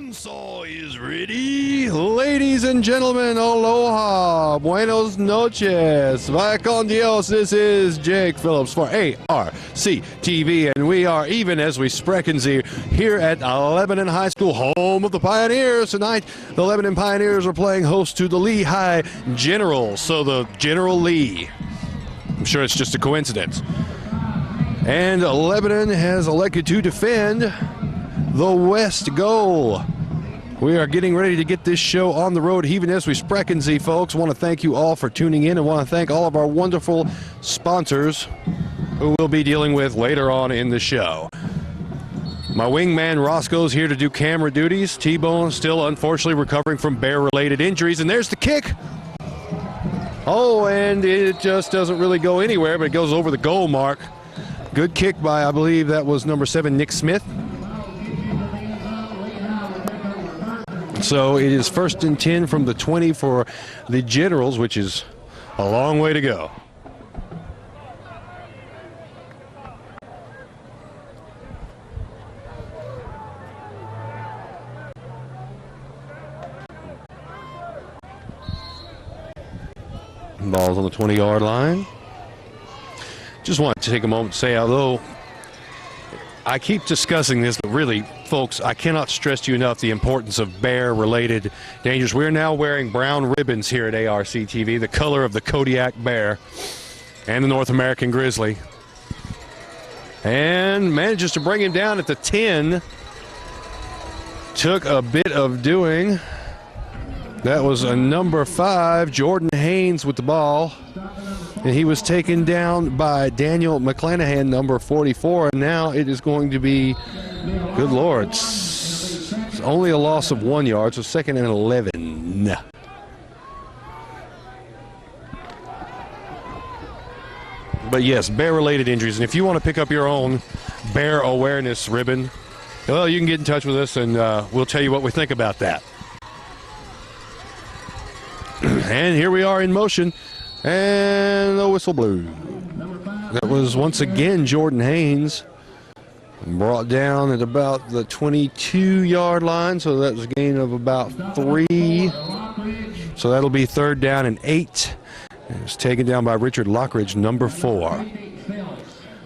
Console is ready. Ladies and gentlemen, aloha, buenos noches, vaya con Dios. This is Jake Phillips for ARC TV, and we are, even as we sprechen Sie, here at Lebanon High School, home of the Pioneers. Tonight, the Lebanon Pioneers are playing host to the Lehigh Generals. So the General Lee. I'm sure it's just a coincidence. And Lebanon has elected to defend the West goal. We are getting ready to get this show on the road, even as we sprechen Sie, folks. I want to thank you all for tuning in, and want to thank all of our wonderful sponsors who we'll be dealing with later on in the show. My wingman Roscoe's here to do camera duties. T-Bone still unfortunately recovering from bear-related injuries, and there's the kick. Oh, and it just doesn't really go anywhere, but it goes over the goal mark. Good kick by, I believe that was number 7, Nick Smith. So it is 1st and 10 from the 20 for the Generals, which is a long way to go. Ball's on the 20-yard line. Just want to take a moment to say, although I keep discussing this, but really, folks, I cannot stress to you enough the importance of bear-related dangers. We're now wearing brown ribbons here at ARC TV, the color of the Kodiak bear and the North American grizzly. And manages to bring him down at the 10. Took a bit of doing. That was a number 5, Jordan Haynes, with the ball. And he was taken down by Daniel McClanahan, number 44. And now it is going to be, good Lord, it's only a loss of 1 yard, so 2nd and 11. But yes, bear-related injuries. And if you want to pick up your own bear awareness ribbon, well, you can get in touch with us, and we'll tell you what we think about that. And here we are in motion. And the whistle blew. That was once again Jordan Haynes. Brought down at about the 22-yard line, so that was a gain of about 3. So that'll be 3rd down and 8. It was taken down by Richard Lockridge, number 4,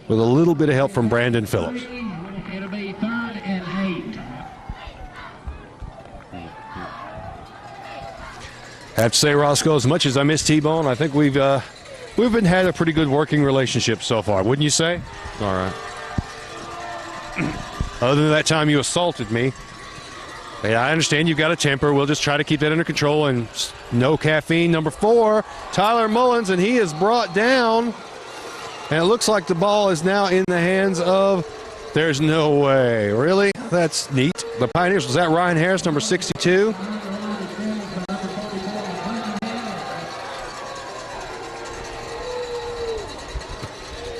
with a little bit of help from Brandon Phillips. It'll be 3rd and 8. I have to say, Roscoe, as much as I miss T-Bone, I think we've been had a pretty good working relationship so far, wouldn't you say? All right. Other than that time you assaulted me. Yeah, I understand you've got a temper. We'll just try to keep that under control. And no caffeine, number 4, Tyler Mullins, and he is brought down. And it looks like the ball is now in the hands of, there's no way. Really? That's neat. The Pioneers, was that Ryan Harris, number 62?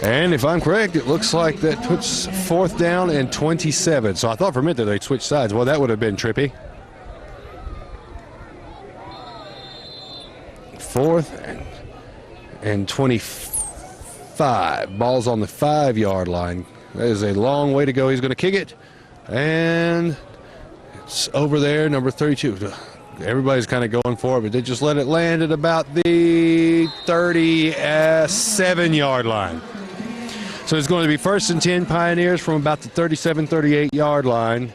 And if I'm correct, it looks like that puts 4th down and 27. So I thought for a minute that they'd switch sides. Well, that would have been trippy. 4th and 25. Ball's on the 5-yard line. That is a long way to go. He's going to kick it. And it's over there, number 32. Everybody's kind of going for it, but they just let it land at about the 37-yard line. So it's going to be 1st and 10 Pioneers from about the 37-38-yard line.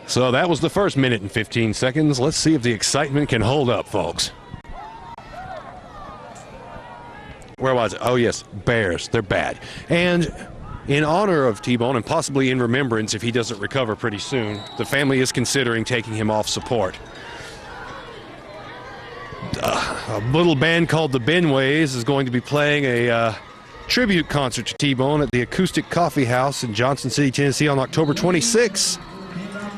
So that was the first minute and 15 seconds. Let's see if the excitement can hold up, folks. Where was it? Oh, yes, Bears. They're bad. And in honor of T-Bone, and possibly in remembrance if he doesn't recover pretty soon, the family is considering taking him off support. A little band called the Benways is going to be playing a tribute concert to T-Bone at the Acoustic Coffee House in Johnson City, Tennessee on October 26th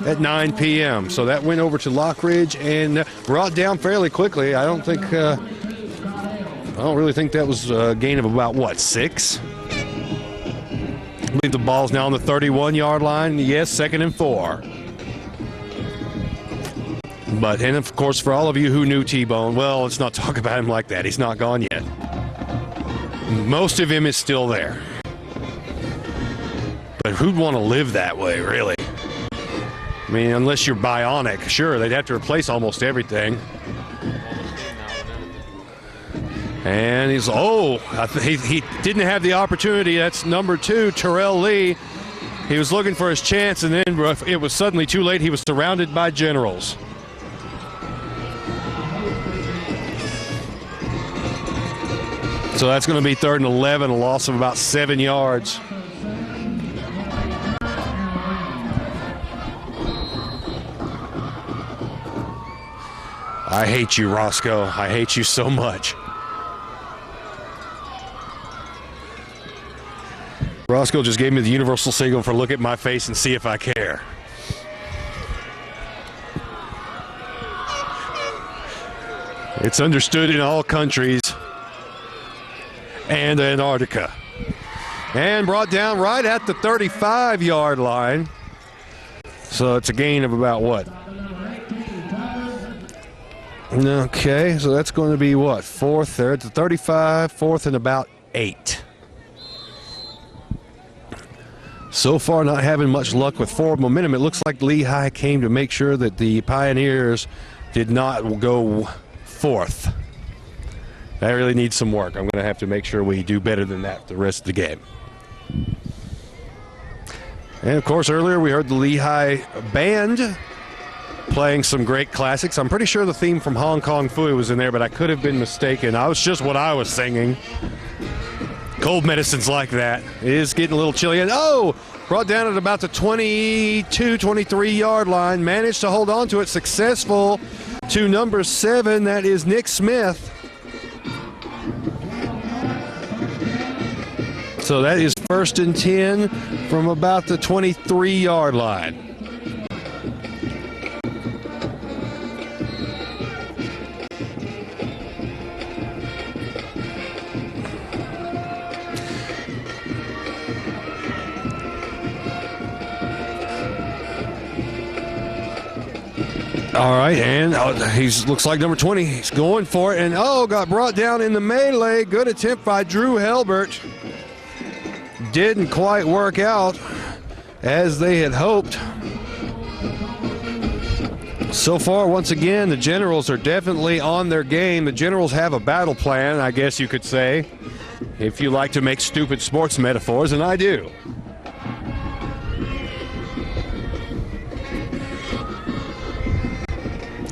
at 9 p.m. So that went over to Lockridge and brought down fairly quickly. I don't really think that was a gain of about, what, 6? I believe the ball's now on the 31-yard line. Yes, 2nd and 4. But, and of course, for all of you who knew T-Bone, well, let's not talk about him like that. He's not gone yet. Most of him is still there. But who'd want to live that way, really? mean, unless you're bionic, sure, they'd have to replace almost everything. And he didn't have the opportunity. That's number 2, Terrell Lee. He was looking for his chance, and then it was suddenly too late. He was surrounded by generals. So that's going to be 3rd and 11, a loss of about 7 yards. I hate you, Roscoe. I hate you so much. Roscoe just gave me the universal signal for look at my face and see if I care. It's understood in all countries and Antarctica. And brought down right at the 35-yard line. So it's a gain of about what? Okay, so that's going to be what? 4th there at the 35, 4th and about 8. So far, not having much luck with forward momentum. It looks like Lehigh came to make sure that the Pioneers did not go 4th. That really needs some work. I'm going to have to make sure we do better than that the rest of the game. And, of course, earlier we heard the Lehigh band playing some great classics. I'm pretty sure the theme from Hong Kong Phooey was in there, but I could have been mistaken. I was just what I was singing. Cold medicine's like that. It is getting a little chilly. And brought down at about the 22, 23-yard line. Managed to hold on to it. Successful to number 7. That is Nick Smith. So that is 1st and 10 from about the 23-yard line. All right, and he looks like number 20. He's going for it, and got brought down in the melee. Good attempt by Drew Helbert. Didn't quite work out as they had hoped. So far, once again, the Generals are definitely on their game. The Generals have a battle plan, I guess you could say, if you like to make stupid sports metaphors, and I do.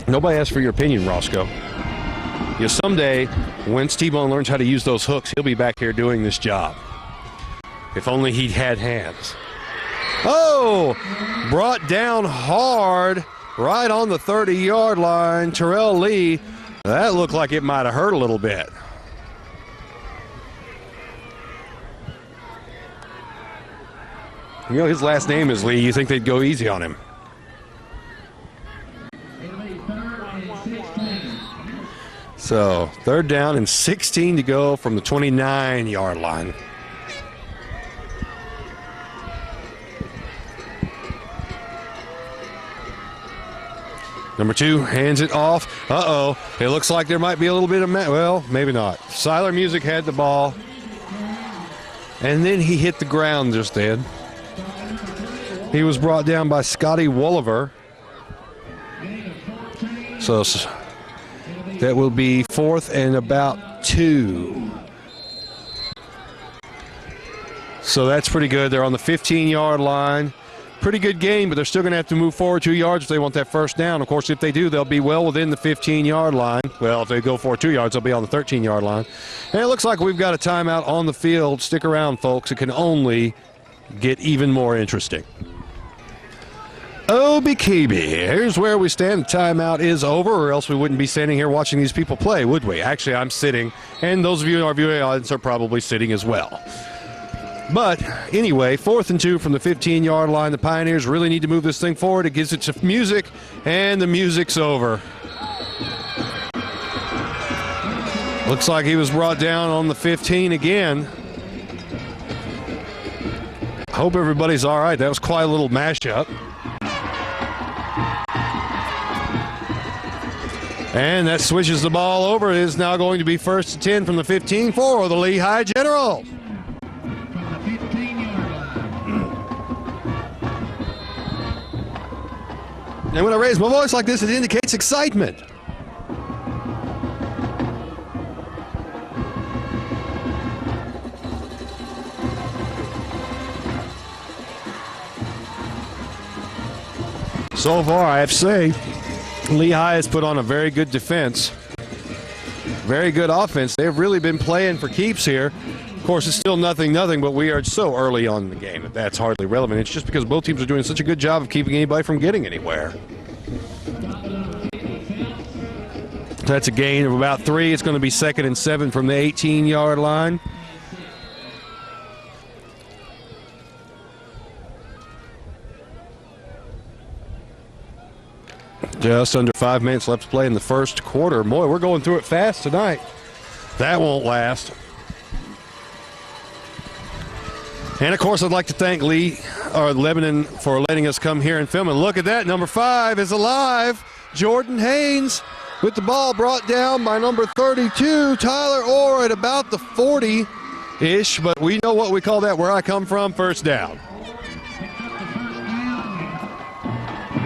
Nobody asked for your opinion, Roscoe. Someday, once T-Bone learns how to use those hooks, he'll be back here doing this job. If only he'd had hands. Brought down hard right on the 30-yard line. Terrell Lee, that looked like it might have hurt a little bit. His last name is Lee. You think they'd go easy on him. So 3rd down and 16 to go from the 29-yard line. Number 2 hands it off. It looks like there might be a little bit of well, maybe not. Siler Music had the ball. And then he hit the ground just then. He was brought down by Scotty Wolliver. So that will be 4th and about 2. So that's pretty good. They're on the 15-yard line. Pretty good game, but they're still going to have to move forward 2 yards if they want that first down. Of course, if they do, they'll be well within the 15-yard line. Well, if they go for 2 yards, they'll be on the 13-yard line. And it looks like we've got a timeout on the field. Stick around, folks. It can only get even more interesting. OBKB, here's where we stand. The timeout is over, or else we wouldn't be standing here watching these people play, would we? Actually, I'm sitting, and those of you in our viewing audience are probably sitting as well. But anyway, 4th and 2 from the 15-yard line. The Pioneers really need to move this thing forward. It gives it to music, and the music's over. Looks like he was brought down on the 15 again. Hope everybody's all right. That was quite a little mashup. And that switches the ball over. It is now going to be 1st and 10 from the 15 for the Lehigh Generals. And when I raise my voice like this, it indicates excitement. So far, I have to say, Lehigh has put on a very good defense. Very good offense. They've really been playing for keeps here. Of course, it's still 0-0, but we are so early on in the game that that's hardly relevant. It's just because both teams are doing such a good job of keeping anybody from getting anywhere. That's a gain of about 3. It's going to be 2nd and 7 from the 18-yard line. Just under 5 minutes left to play in the first quarter. Boy, we're going through it fast tonight. That won't last. And, of course, I'd like to thank Lebanon for letting us come here and film. And look at that. Number 5 is alive. Jordan Haynes with the ball brought down by number 32, Tyler Orr, at about the 40-ish. But we know what we call that where I come from, first down.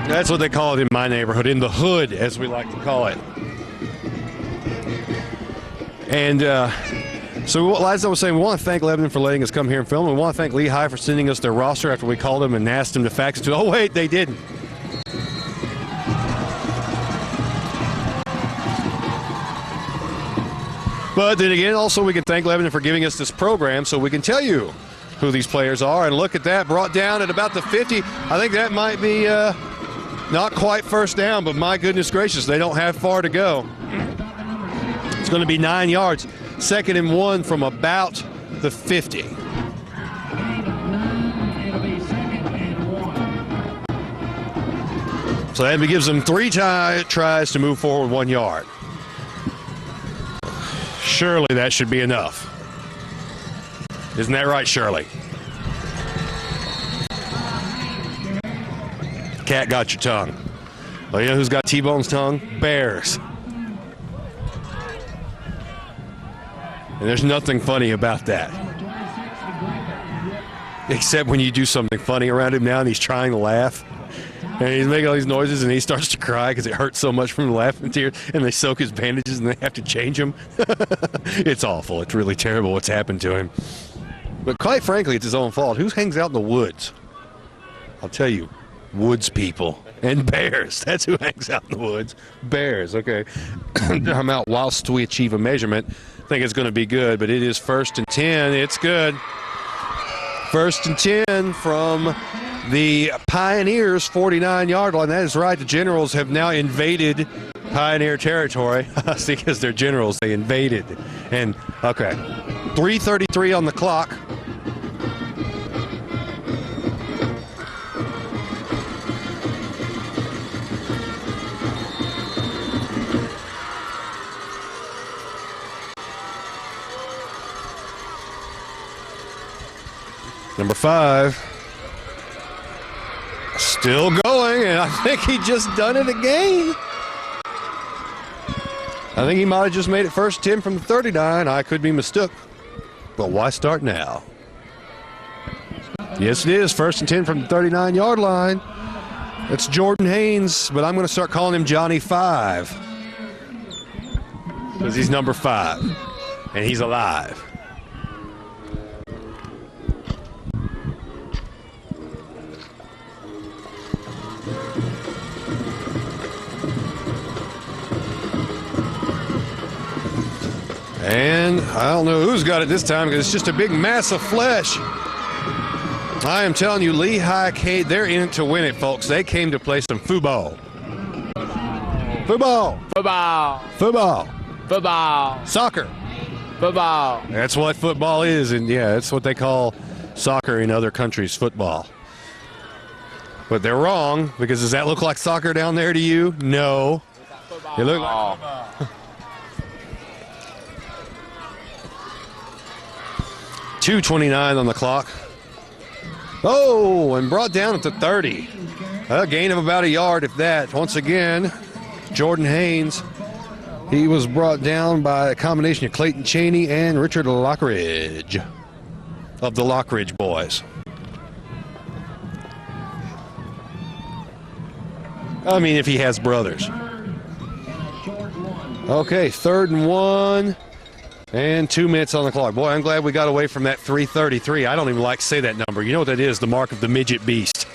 That's what they call it in my neighborhood, in the hood, as we like to call it. And so, as I was saying, we want to thank Lebanon for letting us come here and film. We want to thank Lehigh for sending us their roster after we called them and asked them to fax it to. Oh, wait, they didn't. But then again, also we can thank Lebanon for giving us this program so we can tell you who these players are. And look at that, brought down at about the 50. I think that might be not quite first down, but my goodness gracious, they don't have far to go. It's going to be 9 yards. 2nd and 1 from about the 50. So that gives them 3 tries to move forward 1 yard. Surely that should be enough. Isn't that right, Shirley? Cat got your tongue. Well, you know who's got T-Bone's tongue? Bears. And there's nothing funny about that. Except when you do something funny around him now and he's trying to laugh. And he's making all these noises and he starts to cry because it hurts so much from the laughing tears. And they soak his bandages and they have to change them. It's awful. It's really terrible what's happened to him. But quite frankly, it's his own fault. Who hangs out in the woods? I'll tell you, woods people. And bears. That's who hangs out in the woods. Bears, okay. I'm out whilst we achieve a measurement. I think it's going to be good, but it is 1st and 10. It's good. 1st and 10 from the Pioneers' 49-yard line. That is right. The Generals have now invaded Pioneer territory. See, because they're Generals, they invaded. And, okay, 3:33 on the clock. Number 5. Still going, and I think he just done it again. I think he might have just made it 1st 10 from the 39. I could be mistook, but why start now? Yes, it is 1st and 10 from the 39-yard line. It's Jordan Haynes, but I'm going to start calling him Johnny 5 because he's number 5, and he's alive. And I don't know who's got it this time because it's just a big mass of flesh. I am telling you, Lehigh, they're in it to win it, folks. They came to play some football. Football. Football. Football. Football. Soccer. Football. That's what football is, and yeah, that's what they call soccer in other countries, football. But they're wrong, because does that look like soccer down there to you? No. It looks like football. 2:29 on the clock. Oh, and brought down at the 30. A gain of about a yard, if that. Once again, Jordan Haynes. He was brought down by a combination of Clayton Cheney and Richard Lockridge of the Lockridge boys. I mean, if he has brothers. Okay, 3rd and 1. And 2 minutes on the clock. Boy, I'm glad we got away from that 3:33. I don't even like to say that number. You know what that is? The mark of the midget beast.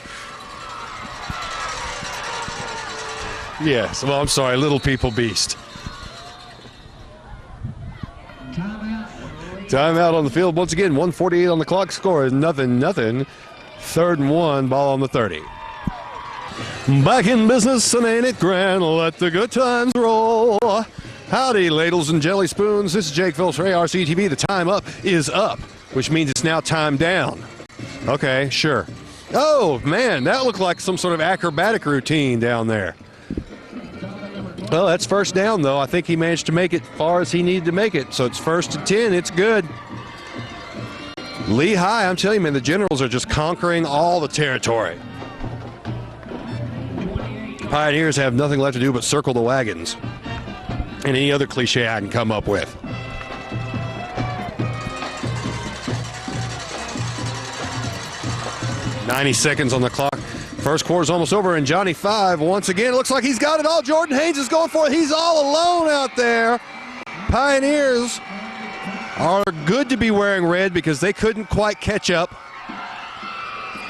Yes, well, I'm sorry, little people beast. Timeout on the field. Once again, 1:48 on the clock. Score is nothing. 3rd and 1, ball on the 30. Back in business, and ain't it grand? Let the good times roll. Howdy, ladles and jelly spoons. This is Jake Phillips for ARC-TV. The time up is up, which means it's now time down. Okay, sure. Oh, man, that looked like some sort of acrobatic routine down there. Well, that's first down, though. I think he managed to make it far as he needed to make it. So it's 1st and 10. It's good. Lehigh, I'm telling you, man, the Generals are just conquering all the territory. Pioneers have nothing left to do but circle the wagons. And any other cliche I can come up with. "90 seconds on the clock. First quarter's almost over, and Johnny 5 once again looks like he's got it all. Jordan Haynes is going for it. He's all alone out there. Pioneers are good to be wearing red because they couldn't quite catch up.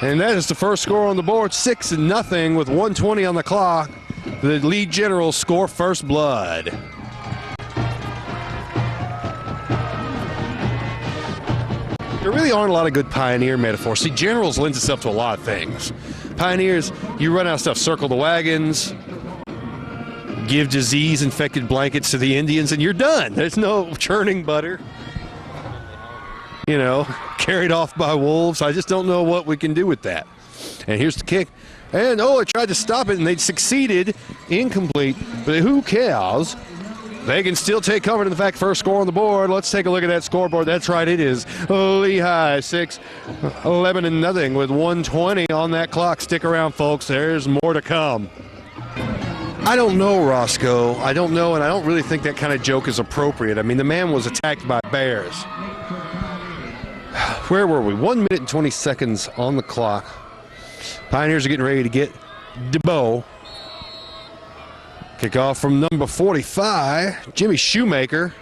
And that is the first score on the board, 6-0 with 1:20 on the clock. The lead Generals score first blood. There really aren't a lot of good Pioneer metaphors. See, Generals lends itself to a lot of things. Pioneers, you run out of stuff. Circle the wagons, give disease-infected blankets to the Indians, and you're done. There's no churning butter. You know, carried off by wolves. I just don't know what we can do with that. And here's the kick. And, I tried to stop it, and they succeeded. Incomplete. But who cares? They can still take comfort in the fact first score on the board. Let's take a look at that scoreboard. That's right, it is Lehigh 6, Lebanon nothing with 1:20 on that clock. Stick around, folks. There's more to come. I don't know, Roscoe. I don't know, and I don't really think that kind of joke is appropriate. I mean, the man was attacked by bears. Where were we? 1 minute and 20 seconds on the clock. Pioneers are getting ready to get DeBow. Kickoff from number 45, Jimmy Shoemaker.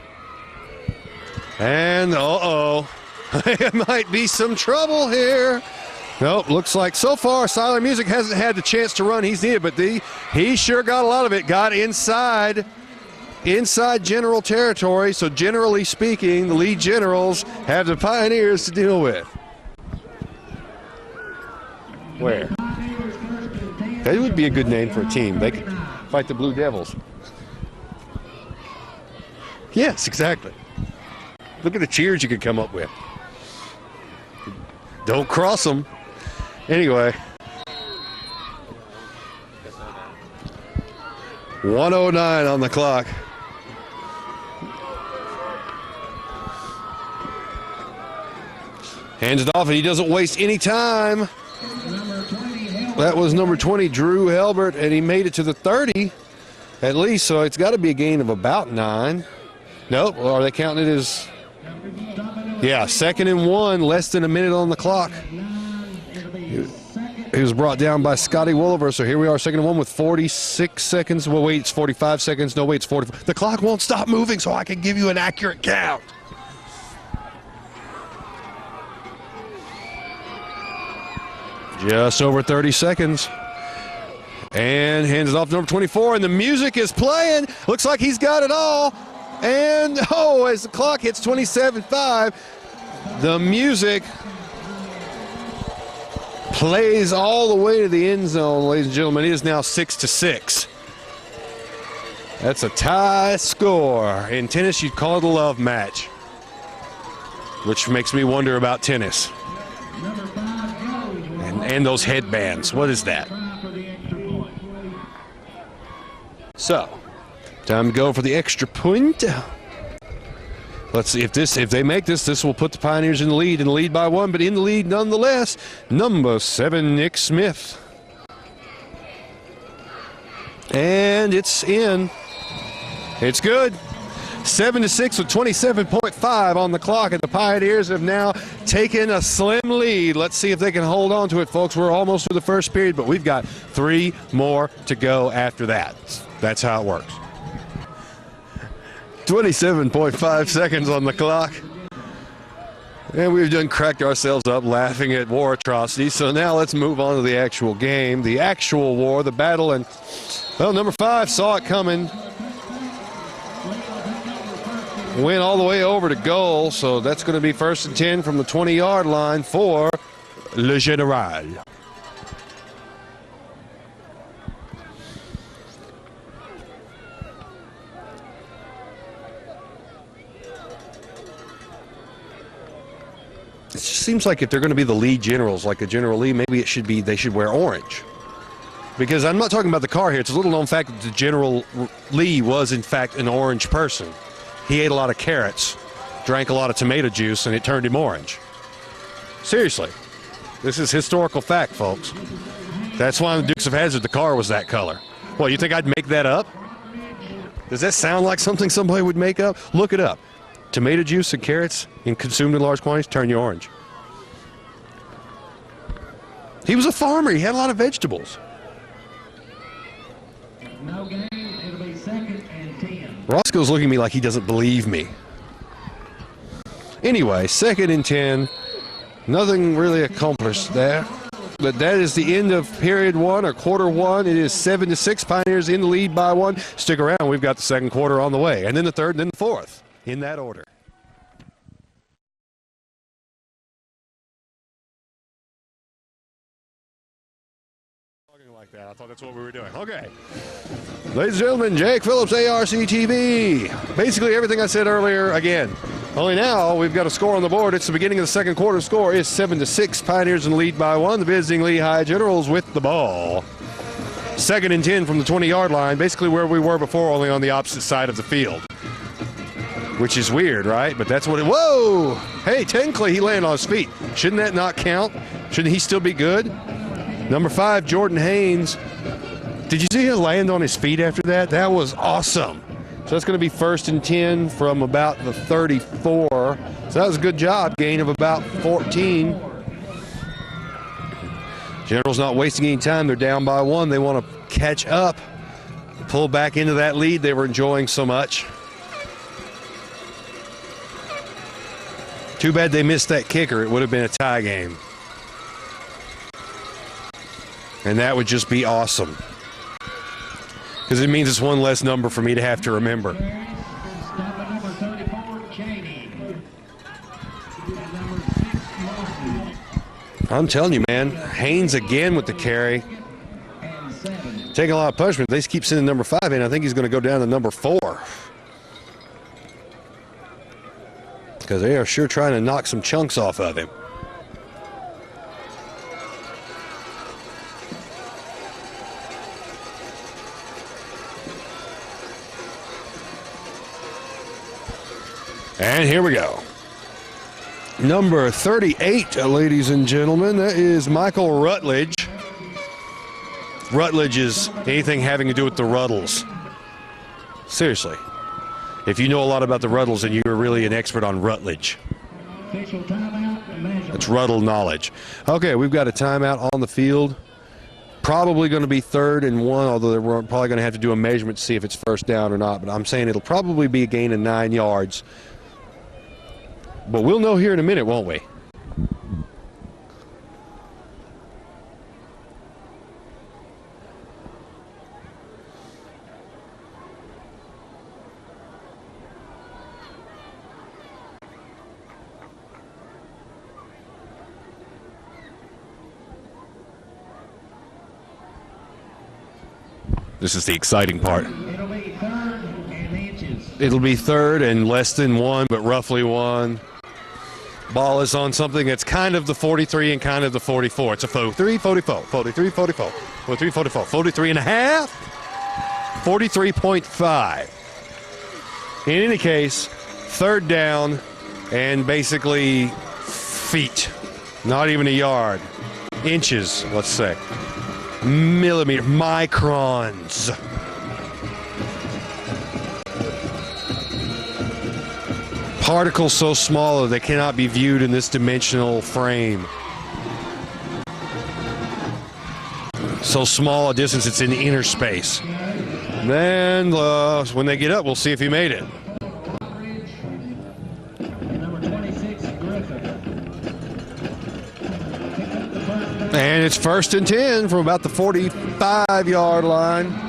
And, there might be some trouble here. Nope, looks like so far Silent Music hasn't had the chance to run he's needed, but he sure got a lot of it. Got inside General territory, so generally speaking, the lead Generals have the Pioneers to deal with. Where? That would be a good name for a team. They could fight the Blue Devils. Yes, exactly. Look at the cheers you could come up with. Don't cross them. Anyway. 1:09 on the clock. Hands it off, and he doesn't waste any time. That was number 20, Drew Helbert, and he made it to the 30 at least, so it's got to be a gain of about 9. Nope, well, are they counting it as... Yeah, 2nd and 1, less than a minute on the clock. He was brought down by Scotty Wolliver, so here we are, 2nd and 1 with 46 seconds. Well, wait, it's 45 seconds. No, wait, it's 45. The clock won't stop moving, so I can give you an accurate count. Just over 30 seconds. And hands it off to number 24, and the music is playing. Looks like he's got it all. And, as the clock hits 27:05, the music plays all the way to the end zone, ladies and gentlemen. It is now 6-6. That's a tie score. In tennis, you'd call it a love match, which makes me wonder about tennis. And those headbands. What is that? So, time to go for the extra point. Let's see if they make this will put the Pioneers in the lead by 1, but in the lead nonetheless. Number 7, Nick Smith. And it's in. It's good. 7-6 with 27.5 on the clock, and the Pioneers have now taken a slim lead. Let's see if they can hold on to it, folks. We're almost to the first period, but we've got 3 more to go after that. That's how it works. 27.5 seconds on the clock. And we've done cracked ourselves up laughing at war atrocities. So now let's move on to the actual game, the actual war, the battle. And, well, number 5 saw it coming. Went all the way over to goal. So that's going to be 1st and 10 from the 20-yard line for Le Général. It just seems like if they're going to be the lead generals, like a General Lee, maybe they should wear orange. Because I'm not talking about the car here. It's a little known fact that the General Lee was, in fact, an orange person. He ate a lot of carrots, drank a lot of tomato juice, and it turned him orange. Seriously. This is historical fact, folks. That's why in the Dukes of Hazzard, the car was that color. Well, you think I'd make that up? Does that sound like something somebody would make up? Look it up. Tomato juice and carrots consumed in large quantities turn you orange. He was a farmer. He had a lot of vegetables. No game. It'll be 2nd and 10. Roscoe's looking at me like he doesn't believe me. Anyway, 2nd and 10. Nothing really accomplished there. But that is the end of period 1 or quarter 1. It is 7-6. Pioneers in the lead by 1. Stick around. We've got the 2nd quarter on the way. And then the 3rd and then the 4th. In that order. Talking like that. I thought that's what we were doing. Okay. Ladies and gentlemen, Jake Phillips, ARC TV. Basically everything I said earlier again. Only now we've got a score on the board. It's the beginning of the 2nd quarter. Score is 7-6. Pioneers in the lead by 1. The visiting Lehigh Generals with the ball. 2nd and 10 from the 20-yard line. Basically where we were before, only on the opposite side of the field. Which is weird, right? But that's what it... Whoa! Hey, technically he landed on his feet. Shouldn't that not count? Shouldn't he still be good? Number 5, Jordan Haynes. Did you see him land on his feet after that? That was awesome. So that's going to be 1st and 10 from about the 34. So that was a good job. Gain of about 14. General's not wasting any time. They're down by 1. They want to catch up. Pull back into that lead they were enjoying so much. Too bad they missed that kicker. It would have been a tie game. And that would just be awesome. Because it means it's one less number for me to have to remember. Number 34, Cheney. Number 6, Martin. I'm telling you, man. Haynes again with the carry. And 7. Taking a lot of punishment. They keep sending number 5 in. I think he's going to go down to number 4. Because they are sure trying to knock some chunks off of him. And here we go. Number 38, ladies and gentlemen, that is Michael Rutledge. Rutledge is anything having to do with the Ruddles. Seriously. If you know a lot about the Ruddles, then you're really an expert on Rutledge. Official timeout. That's Ruddle knowledge. Okay, we've got a timeout on the field. Probably going to be 3rd and 1, although we're probably going to have to do a measurement to see if it's 1st down or not. But I'm saying it'll probably be a gain of 9 yards. But we'll know here in a minute, won't we? This is the exciting part. It'll be 3rd and inches. It'll be 3rd and less than 1, but roughly 1. Ball is on something that's kind of the 43 and kind of the 44. It's a 43, 44, 43, 44, 43, 44, 43 and a half, 43.5. In any case, 3rd down and basically feet, not even a yard, inches, let's say. Millimeter, microns. particles so small that they cannot be viewed in this dimensional frame. So small a distance, it's in inner space. Then when they get up, we'll see if he made it. Number 26, Griffin. And it's 1st and 10 from about the 45-yard line.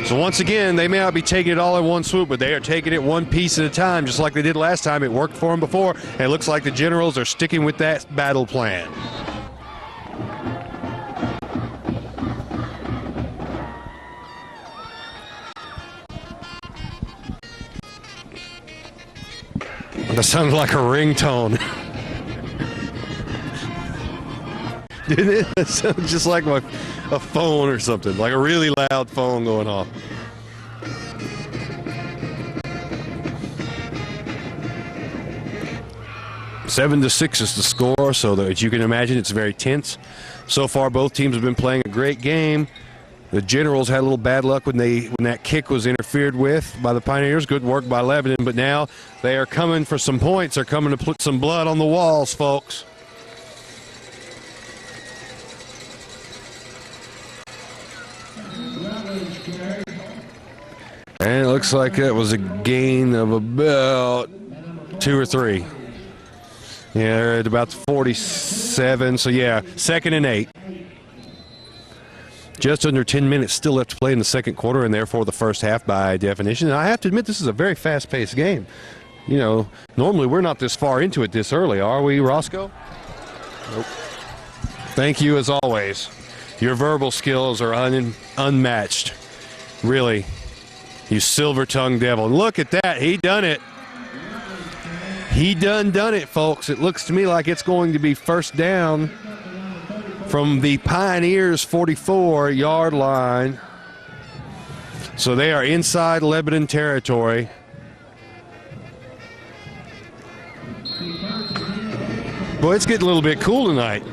So once again, they may not be taking it all in one swoop, but they are taking it one piece at a time, just like they did last time. It worked for them before, and it looks like the Generals are sticking with that battle plan. That sounded like a ringtone. Didn't it? That sounded just like a phone or something, like a really loud phone going off. Seven to 6 is the score, so that, as you can imagine, it's very tense. So far, both teams have been playing a great game. The Generals had a little bad luck when that kick was interfered with by the Pioneers. Good work by Lebanon, but now they are coming for some points. They're coming to put some blood on the walls, folks. And it looks like that was a gain of about 2 or 3. Yeah, they're at about 47, so yeah, 2nd and 8. Just under 10 minutes still left to play in the second quarter, and therefore the first half by definition. And I have to admit, this is a very fast-paced game. You know, normally we're not this far into it this early, are we, Roscoe? Nope. Thank you, as always. Your verbal skills are unmatched. Really, you silver-tongued devil. And look at that. He done it. He done it, folks. It looks to me like it's going to be first down from the Pioneers' 44-yard line. So they are inside Lebanon territory. Boy, it's getting a little bit cool tonight.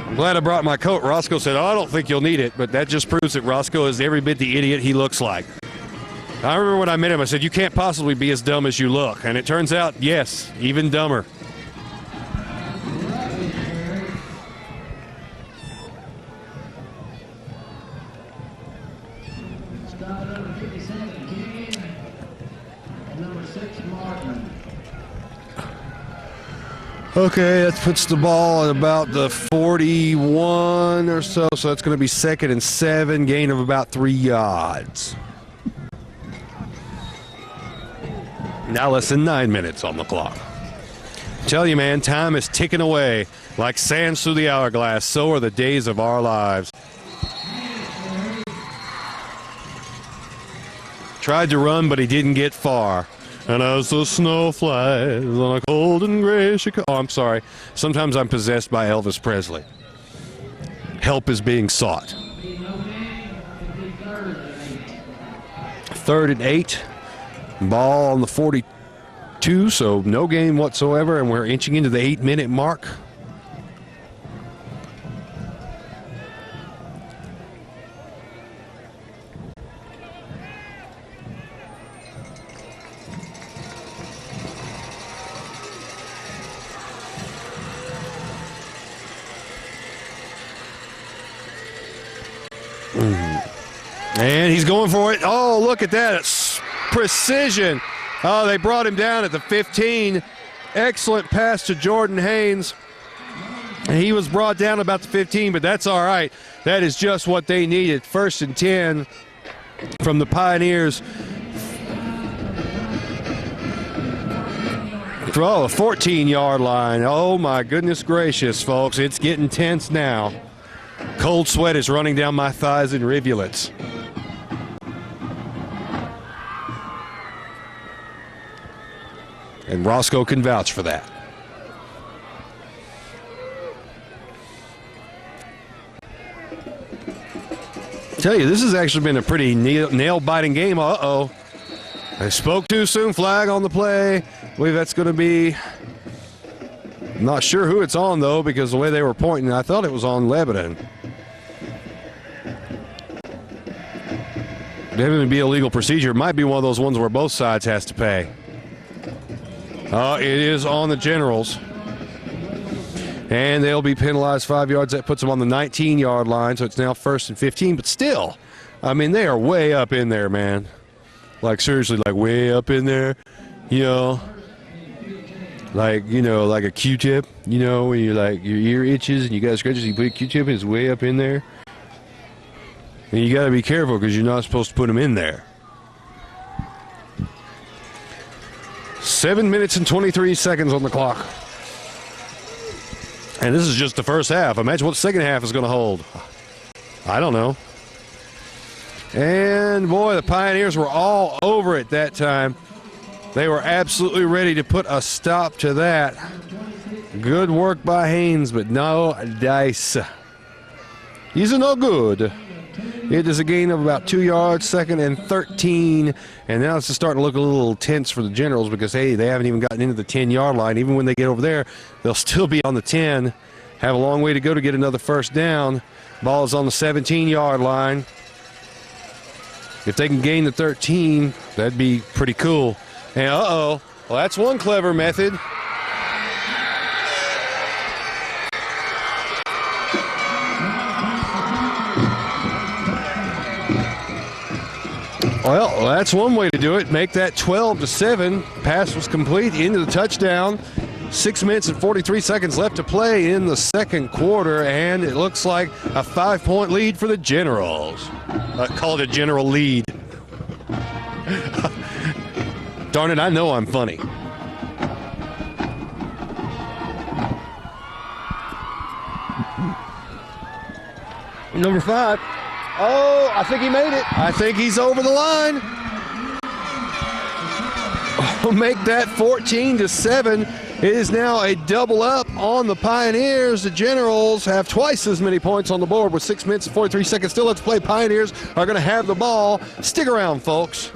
I'm glad I brought my coat. Roscoe said, "Oh, I don't think you'll need it," but that just proves that Roscoe is every bit the idiot he looks like. I remember when I met him, I said, "You can't possibly be as dumb as you look." And it turns out, yes, even dumber. Okay, that puts the ball at about the 41 or so, so that's going to be 2nd and 7, gain of about 3 yards. Now less than 9 minutes on the clock. Tell you, man, time is ticking away like sands through the hourglass. So are the days of our lives. Tried to run, but he didn't get far. And as the snow flies on a cold and gray Chicago. Oh, I'm sorry. Sometimes I'm possessed by Elvis Presley. Help is being sought. 3rd and 8. Ball on the 42, so no gain whatsoever, and we're inching into the 8-minute mark. And he's going for it. Oh, look at that. It's precision. Oh, they brought him down at the 15. Excellent pass to Jordan Haynes. He was brought down about the 15, but that's all right. That is just what they needed. 1st and 10 from the Pioneers. Oh, a 14-yard line. Oh, my goodness gracious, folks. It's getting tense now. Cold sweat is running down my thighs in rivulets. And Roscoe can vouch for that. Tell you, this has actually been a pretty nail-biting game. Uh-oh. I spoke too soon. Flag on the play. I believe that's going to be... I'm not sure who it's on, though, because the way they were pointing, I thought it was on Lebanon. It be a legal procedure. It might be one of those ones where both sides has to pay. It is on the Generals. And they'll be penalized 5 yards. That puts them on the 19-yard line, so it's now 1st and 15. But still, I mean, they are way up in there, man. Like, seriously, like way up in there, you know. Like, you know, like a Q-tip, you know, when you're like, your ear itches and you got scratches, you put a Q-tip and it's way up in there. And you got to be careful because you're not supposed to put them in there. 7 minutes and 23 seconds on the clock. And this is just the first half. Imagine what the second half is going to hold. I don't know. And, boy, the Pioneers were all over it that time. They were absolutely ready to put a stop to that. Good work by Haynes, but no dice. He's no good. It is a gain of about 2 yards, 2nd and 13. And now it's just starting to look a little tense for the Generals because, hey, they haven't even gotten into the 10-yard line. Even when they get over there, they'll still be on the 10. Have a long way to go to get another first down. Ball is on the 17-yard line. If they can gain the 13, that'd be pretty cool. And well, that's one clever method. Well, that's one way to do it. Make that 12-7. Pass was complete into the touchdown. 6 minutes and 43 seconds left to play in the second quarter, and it looks like a 5-point lead for the Generals. Call it a general lead. Darn it, I know I'm funny. Number 5. Oh, I think he made it. I think he's over the line. Oh, make that 14-7. It is now a double up on the Pioneers. The Generals have twice as many points on the board with 6 minutes and 43 seconds still left to play. Pioneers are going to have the ball. Stick around, folks.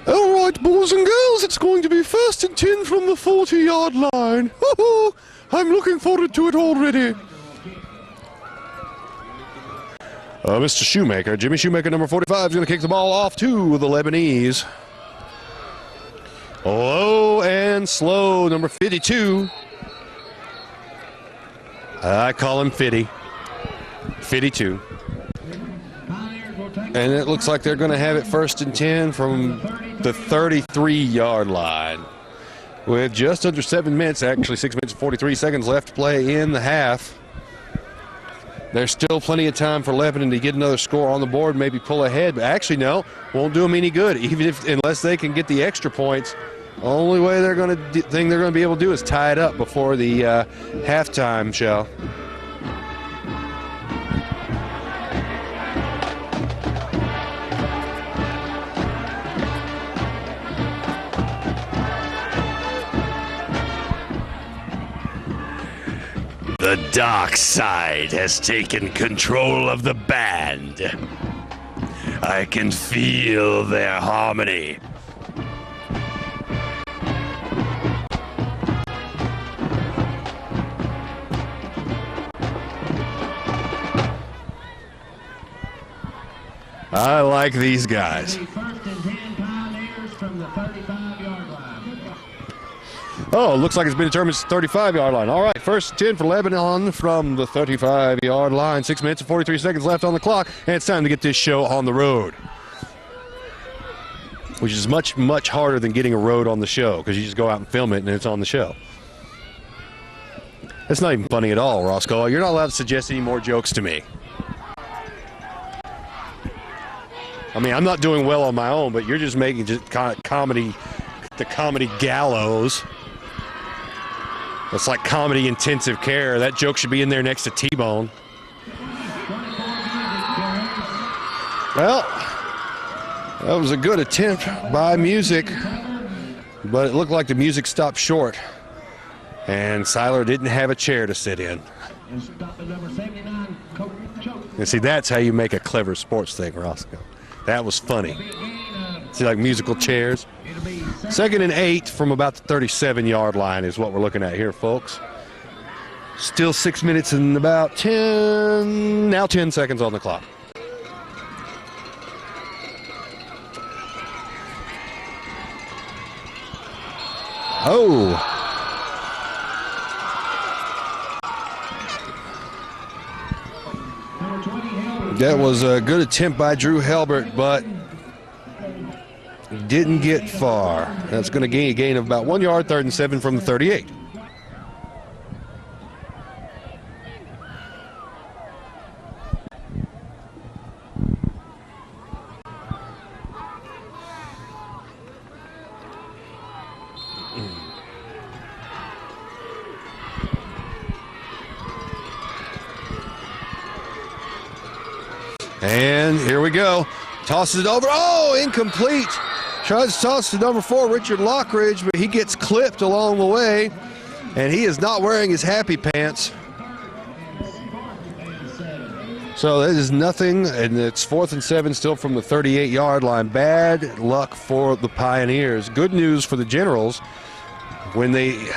All right, boys and girls, it's going to be 1st and 10 from the 40-yard line. Woo-hoo! I'm looking forward to it already. Mr. Shoemaker, Jimmy Shoemaker, number 45, is going to kick the ball off to the Lebanese. Low and slow, number 52. I call him Fitty. 52. And it looks like they're going to have it 1st and 10 from the 33-yard line. With just under 7 minutes, actually 6 minutes and 43 seconds left to play in the half. There's still plenty of time for Lebanon to get another score on the board, maybe pull ahead. But actually, no, won't do them any good. Unless they can get the extra points, only way they're going to be able to do is tie it up before the halftime show. The dark side has taken control of the band. I can feel their harmony. I like these guys. Oh, looks like it's been determined it's the 35-yard line. All right, 1st and 10 for Lebanon from the 35-yard line. 6 minutes and 43 seconds left on the clock, and it's time to get this show on the road. Which is much, much harder than getting a road on the show because you just go out and film it and it's on the show. That's not even funny at all, Roscoe. You're not allowed to suggest any more jokes to me. I mean, I'm not doing well on my own, but you're just making just comedy, the comedy gallows. It's like comedy intensive care. That joke should be in there next to T-Bone. Well, that was a good attempt by Music, but it looked like the Music stopped short. And Seiler didn't have a chair to sit in. And see, that's how you make a clever sports thing, Roscoe. That was funny. See, like musical chairs. 2nd and 8 from about the 37-yard line is what we're looking at here, folks. Still 6 minutes and about 10 seconds on the clock. Oh. That was a good attempt by Drew Halbert, but didn't get far. That's going to gain a gain of about 1 yard, 3rd and 7 from the 38. And here we go. Tosses it over. Oh, incomplete. Tries to toss to number 4, Richard Lockridge, but he gets clipped along the way, and he is not wearing his happy pants. So that is nothing, and it's 4th and 7 still from the 38-yard line. Bad luck for the Pioneers. Good news for the Generals when they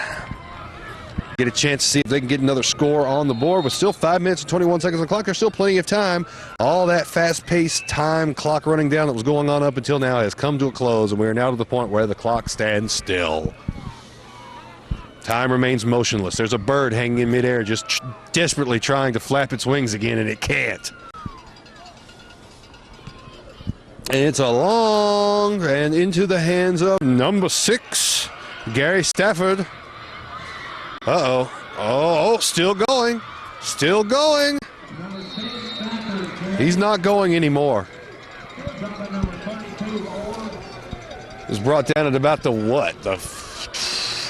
get a chance to see if they can get another score on the board. With still 5 minutes and 21 seconds on the clock, there's still plenty of time. All that fast-paced time clock running down that was going on up until now has come to a close, and we are now to the point where the clock stands still. Time remains motionless. There's a bird hanging in midair just desperately trying to flap its wings again, and it can't. And it's a long and into the hands of number 6, Gary Stafford. Uh-oh. Oh, still going. Still going. He's not going anymore. It's brought down at about the what? The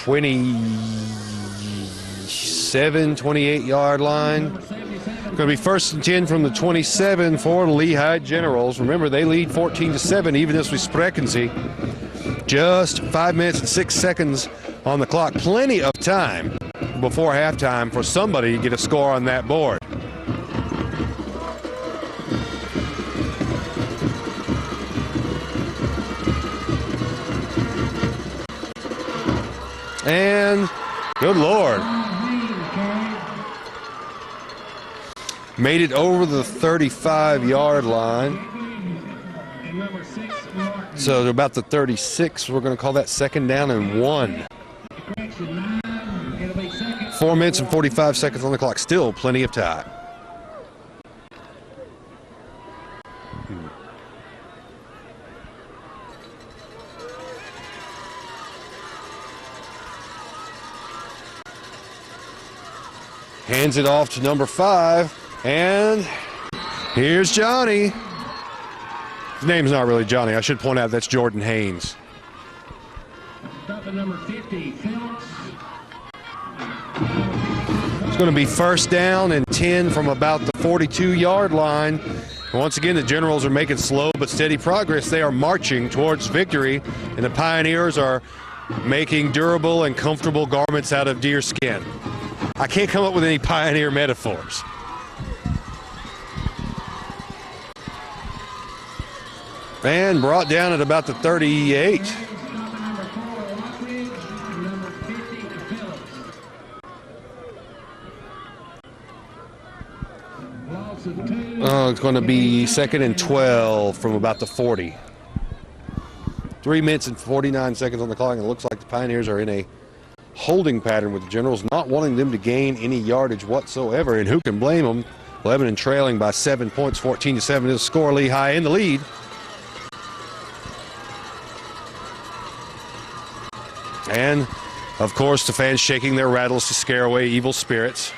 27, 28-yard line. Going to be 1st and 10 from the 27 for Lehigh Generals. Remember, they lead 14-7, even as we sprechen sie. Just 5 minutes and 6 seconds on the clock. Plenty of time before halftime for somebody to get a score on that board. And good Lord. Made it over the 35-yard line. So to about the 36, we're going to call that 2nd down and 1. 4 minutes and 45 seconds on the clock. Still plenty of time. Hands it off to number 5, and here's Johnny. His name's not really Johnny. I should point out that's Jordan Haynes. Number 50, Phillips. It's going to be 1st down and 10 from about the 42-yard line. Once again, the Generals are making slow but steady progress. They are marching towards victory, and the Pioneers are making durable and comfortable garments out of deer skin. I can't come up with any Pioneer metaphors. And brought down at about the 38. Oh, it's going to be 2nd and 12 from about the 40. 3 minutes and 49 seconds on the clock, and it looks like the Pioneers are in a holding pattern with the Generals, not wanting them to gain any yardage whatsoever, and who can blame them? Lebanon trailing by 7 points, 14-7 is the score. Lehigh in the lead. And, of course, the fans shaking their rattles to scare away evil spirits.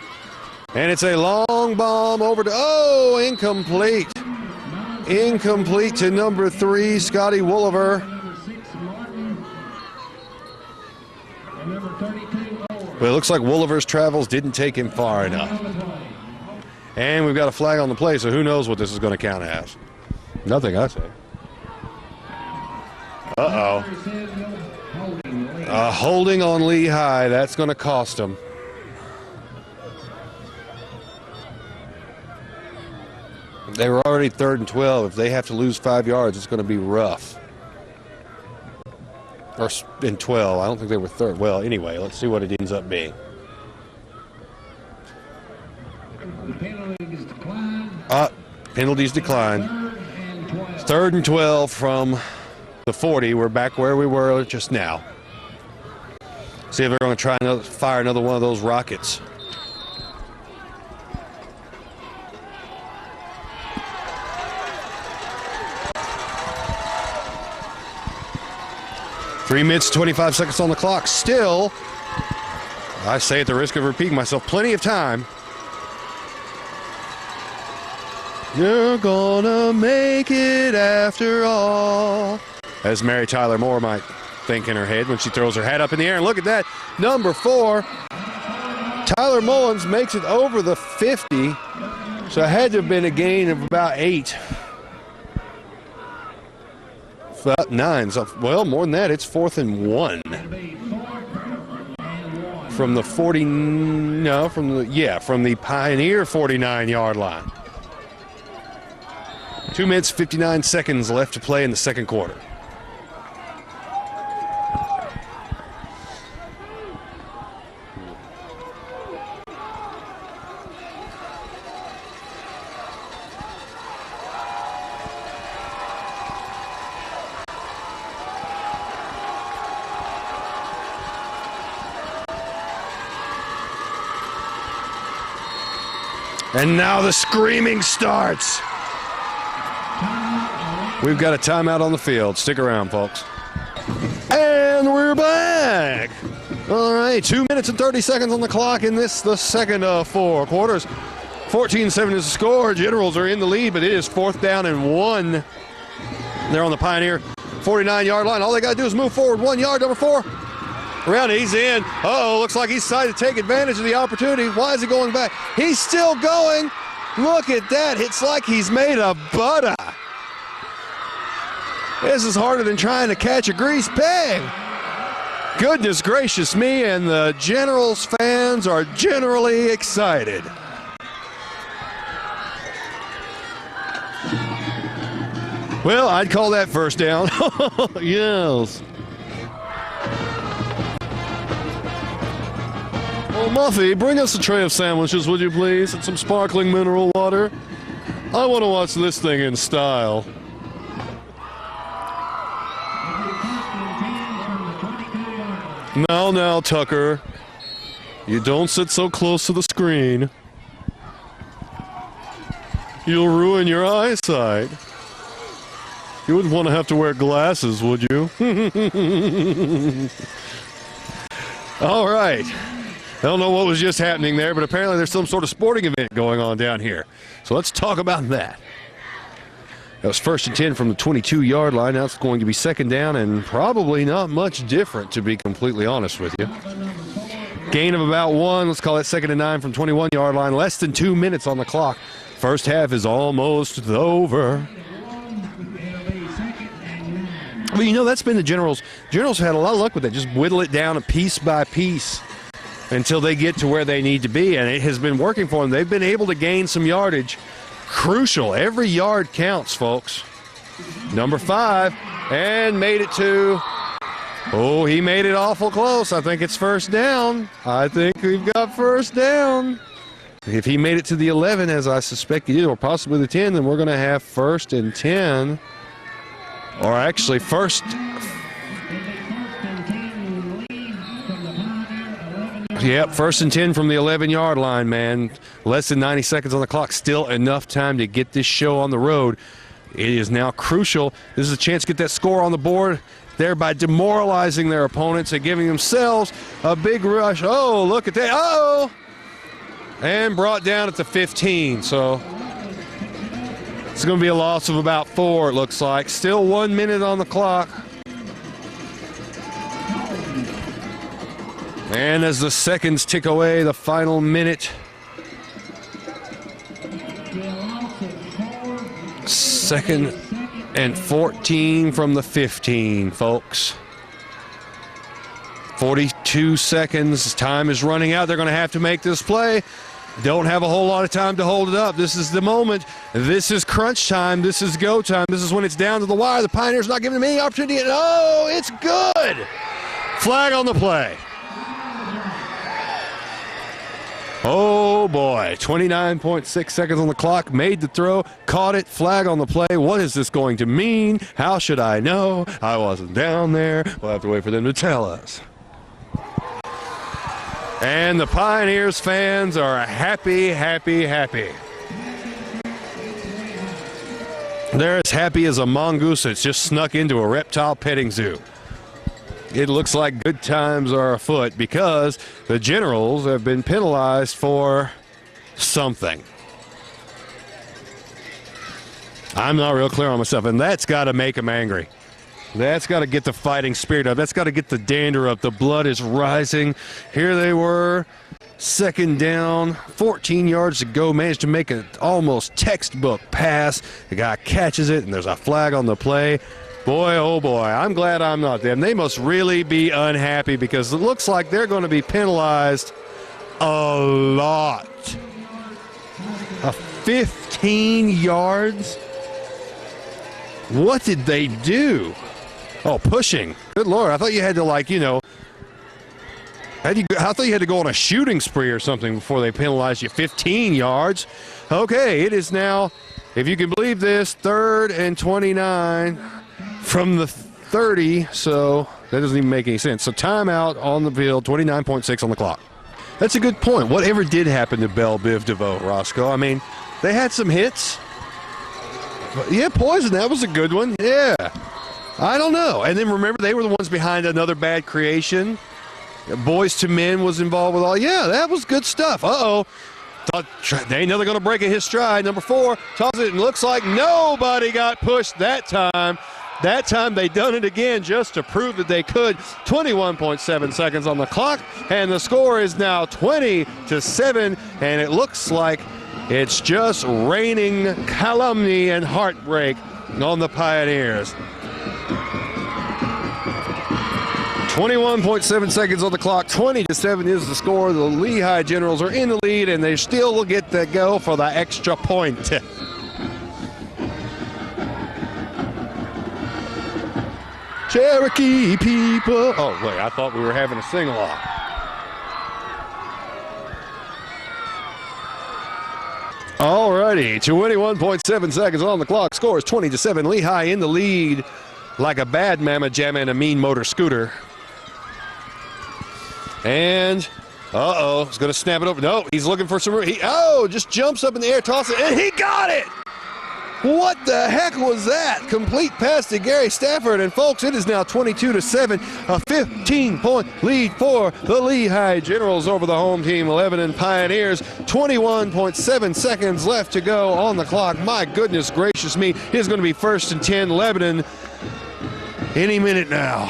And it's a long bomb over to, oh, incomplete. Incomplete to number 3, Scotty Wooliver. But it looks like Wooliver's travels didn't take him far enough. And we've got a flag on the play, so who knows what this is going to count as. Nothing, I say. Uh-oh. Holding on Lehigh. That's going to cost them. They were already 3rd and 12. If they have to lose 5 yards, it's going to be rough. Or in 12. I don't think they were 3rd. Well, anyway, let's see what it ends up being. Penalties declined. 3rd and 12 from the 40. We're back where we were just now. See if they're going to try fire another one of those rockets. Three minutes, 25 seconds on the clock. Still, I say at the risk of repeating myself, plenty of time. You're gonna make it after all, as Mary Tyler Moore might think in her head when she throws her hat up in the air. And look at that, number 4, Tyler Mullins makes it over the 50, so it had to have been a gain of about 8. About 9, so, well, more than that, it's 4th and 1. From the 40, no, from the Pioneer 49-yard line. 2 minutes, 59 seconds left to play in the second quarter. And now the screaming starts. We've got a timeout on the field. Stick around, folks. And we're back. All right, 2 minutes and 30 seconds on the clock in the second of 4 quarters. 14-7 is the score. Generals are in the lead, but it is 4th down and 1. They're on the Pioneer 49-yard line. All they got to do is move forward 1 yard, number 4. Around, he's in. Uh-oh, looks like he's decided to take advantage of the opportunity. Why is he going back? He's still going. Look at that. It's like he's made of butter. This is harder than trying to catch a grease pig. Goodness gracious me, and the Generals fans are generally excited. Well, I'd call that first down. Yes. Oh, Muffy, bring us a tray of sandwiches, would you please, and some sparkling mineral water. I want to watch this thing in style. Now, Tucker. You don't sit so close to the screen. You'll ruin your eyesight. You wouldn't want to have to wear glasses, would you? All right. I don't know what was just happening there, but apparently there's some sort of sporting event going on down here. So let's talk about that. That was 1st and 10 from the 22-yard line. Now it's going to be 2nd down and probably not much different, to be completely honest with you. Gain of about 1. Let's call it 2nd and 9 from 21-yard line. Less than 2 minutes on the clock. First half is almost over. Well, you know, that's been the Generals. Generals have had a lot of luck with that. Just whittle it down a piece by piece until they get to where they need to be, and it has been working for them. They've been able to gain some yardage. Crucial. Every yard counts, folks. Number 5, and made it to, oh, he made it awful close. I think it's first down. I think we've got first down. If he made it to the 11, as I suspect he did, or possibly the 10, then we're going to have 1st and 10. Or actually, first. Yep, 1st and 10 from the 11-yard line, man. Less than 90 seconds on the clock. Still enough time to get this show on the road. It is now crucial. This is a chance to get that score on the board, thereby demoralizing their opponents and giving themselves a big rush. Oh, look at that. Uh-oh! And brought down at the 15. So it's going to be a loss of about 4, it looks like. Still 1 minute on the clock. And as the seconds tick away, the final minute. 2nd and 14 from the 15, folks. 42 seconds. Time is running out. They're going to have to make this play. Don't have a whole lot of time to hold it up. This is the moment. This is crunch time. This is go time. This is when it's down to the wire. The Pioneers not giving them any opportunity. Oh, it's good. Flag on the play. Oh, boy. 29.6 seconds on the clock. Made the throw. Caught it. Flag on the play. What is this going to mean? How should I know? I wasn't down there. We'll have to wait for them to tell us. And the Pioneers fans are happy, happy, happy. They're as happy as a mongoose that's just snuck into a reptile petting zoo. It looks like good times are afoot because the Generals have been penalized for something. I'm not real clear on myself, and that's got to make them angry. That's got to get the fighting spirit up. That's got to get the dander up. The blood is rising. Here they were, second down, 14 yards to go. Managed to make an almost textbook pass. The guy catches it, and there's a flag on the play. Boy, oh boy, I'm glad I'm not them. They must really be unhappy because it looks like they're going to be penalized a lot. 15 yards? What did they do? Oh, pushing. Good Lord. I thought you had to, like, you know, I thought you had to go on a shooting spree or something before they penalized you. 15 yards. Okay, it is now, if you can believe this, 3rd and 29 from the 30. So that doesn't even make any sense. So timeout on the field, 29.6 on the clock. That's a good point. Whatever did happen to Belle Biv DeVoe, Roscoe? I mean, they had some hits. But yeah, Poison, that was a good one. Yeah. I don't know. And then remember, they were the ones behind Another Bad Creation. Boys to Men was involved with all. Yeah, that was good stuff. Uh-oh. Thought they know they're going to break at his stride. Number 4 tosses it, and looks like nobody got pushed that time. That time they done it again just to prove that they could. 21.7 seconds on the clock, and the score is now 20-7, and it looks like it's just raining calumny and heartbreak on the Pioneers. 21.7 seconds on the clock, 20-7 is the score. The Lehigh Generals are in the lead, and they still will get the go for the extra point. Cherokee people. Oh, wait, I thought we were having a sing-along. All righty, 21.7 seconds on the clock. Score is 20-7. Lehigh in the lead like a bad mamma jamma and a mean motor scooter. And, he's going to snap it over. No, he's looking for some room. Just jumps up in the air, tosses it, and he got it! What the heck was that? Complete pass to Gary Stafford. And, folks, it is now 22-7, a 15-point lead for the Lehigh Generals over the home team, Lebanon Pioneers. 21.7 seconds left to go on the clock. My goodness gracious me. It is going to be 1st and 10, Lebanon, any minute now.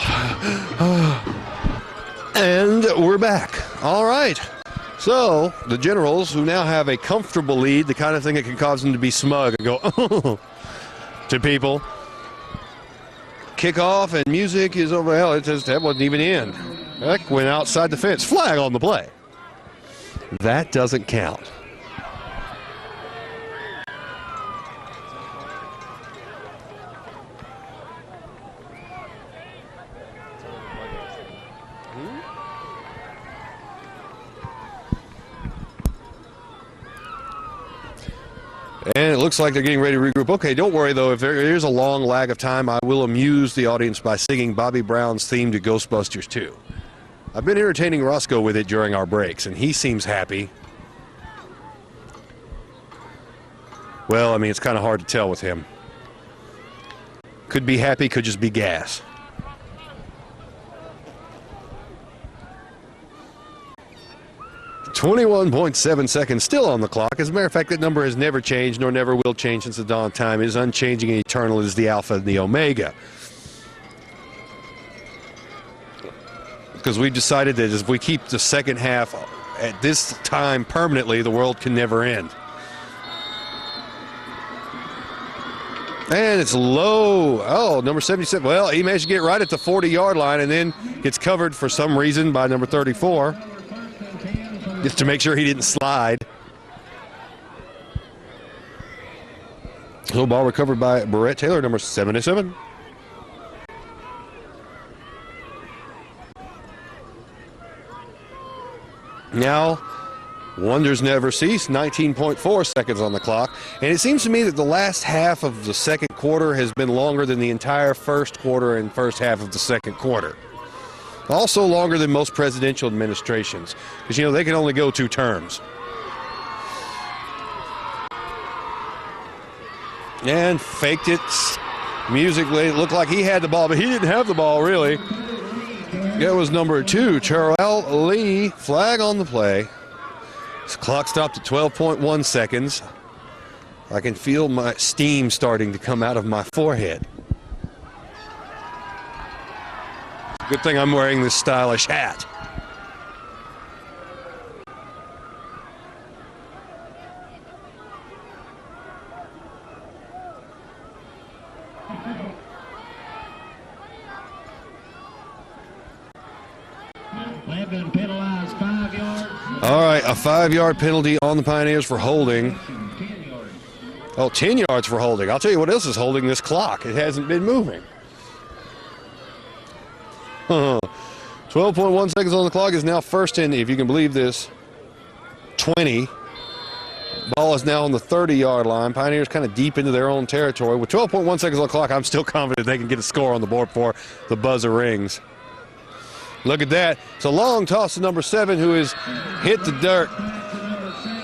And we're back. All right. So, the Generals, who now have a comfortable lead, the kind of thing that can cause them to be smug and go, to people. Kickoff and music is over. Hell, that wasn't even in. That went outside the fence. Flag on the play. That doesn't count. And it looks like they're getting ready to regroup. Okay, don't worry, though. If there is a long lag of time, I will amuse the audience by singing Bobby Brown's theme to Ghostbusters 2. I've been entertaining Roscoe with it during our breaks, and he seems happy. Well, I mean, it's kind of hard to tell with him. Could be happy, could just be gas. .7 seconds still on the clock. As a matter of fact, that number has never changed, nor never will change since the dawn of time. It is unchanging and eternal. It is the Alpha and the Omega. Because we decided that if we keep the second half at this time permanently, the world can never end. And it's low. Oh, number 77. Well, he managed to get right at the 40-yard line and then gets covered for some reason by number 34. Just to make sure he didn't slide. So ball recovered by Barrett Taylor, number 77. Now, wonders never cease. 19.4 seconds on the clock. And it seems to me that the last half of the second quarter has been longer than the entire first quarter and first half of the second quarter. Also longer than most presidential administrations, because, you know, they can only go 2 terms. And faked it. Musically, it looked like he had the ball, but he didn't have the ball, really. That was number 2, Terrell Lee. Flag on the play. His clock stopped at 12.1 seconds. I can feel my steam starting to come out of my forehead. Good thing I'm wearing this stylish hat. Lebanon penalized 5 yards. All right, a 5-yard penalty on the Pioneers for holding. 10 yards. Oh, 10 yards for holding. I'll tell you what else is holding this clock. It hasn't been moving. 12.1 seconds on the clock is now first and, if you can believe this, 20. Ball is now on the 30-yard line. Pioneers kind of deep into their own territory. With 12.1 seconds on the clock, I'm still confident they can get a score on the board before the buzzer rings. Look at that. It's a long toss to number 7, who has hit the dirt.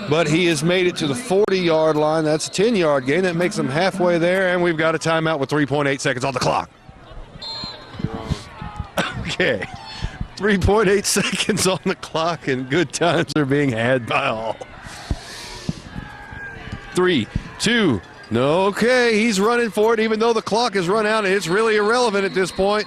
But he has made it to the 40-yard line. That's a 10-yard gain. That makes him halfway there, and we've got a timeout with 3.8 seconds on the clock. Okay. 3.8 seconds on the clock, and good times are being had by all. 3, 2, no, okay, he's running for it, even though the clock has run out, and it's really irrelevant at this point.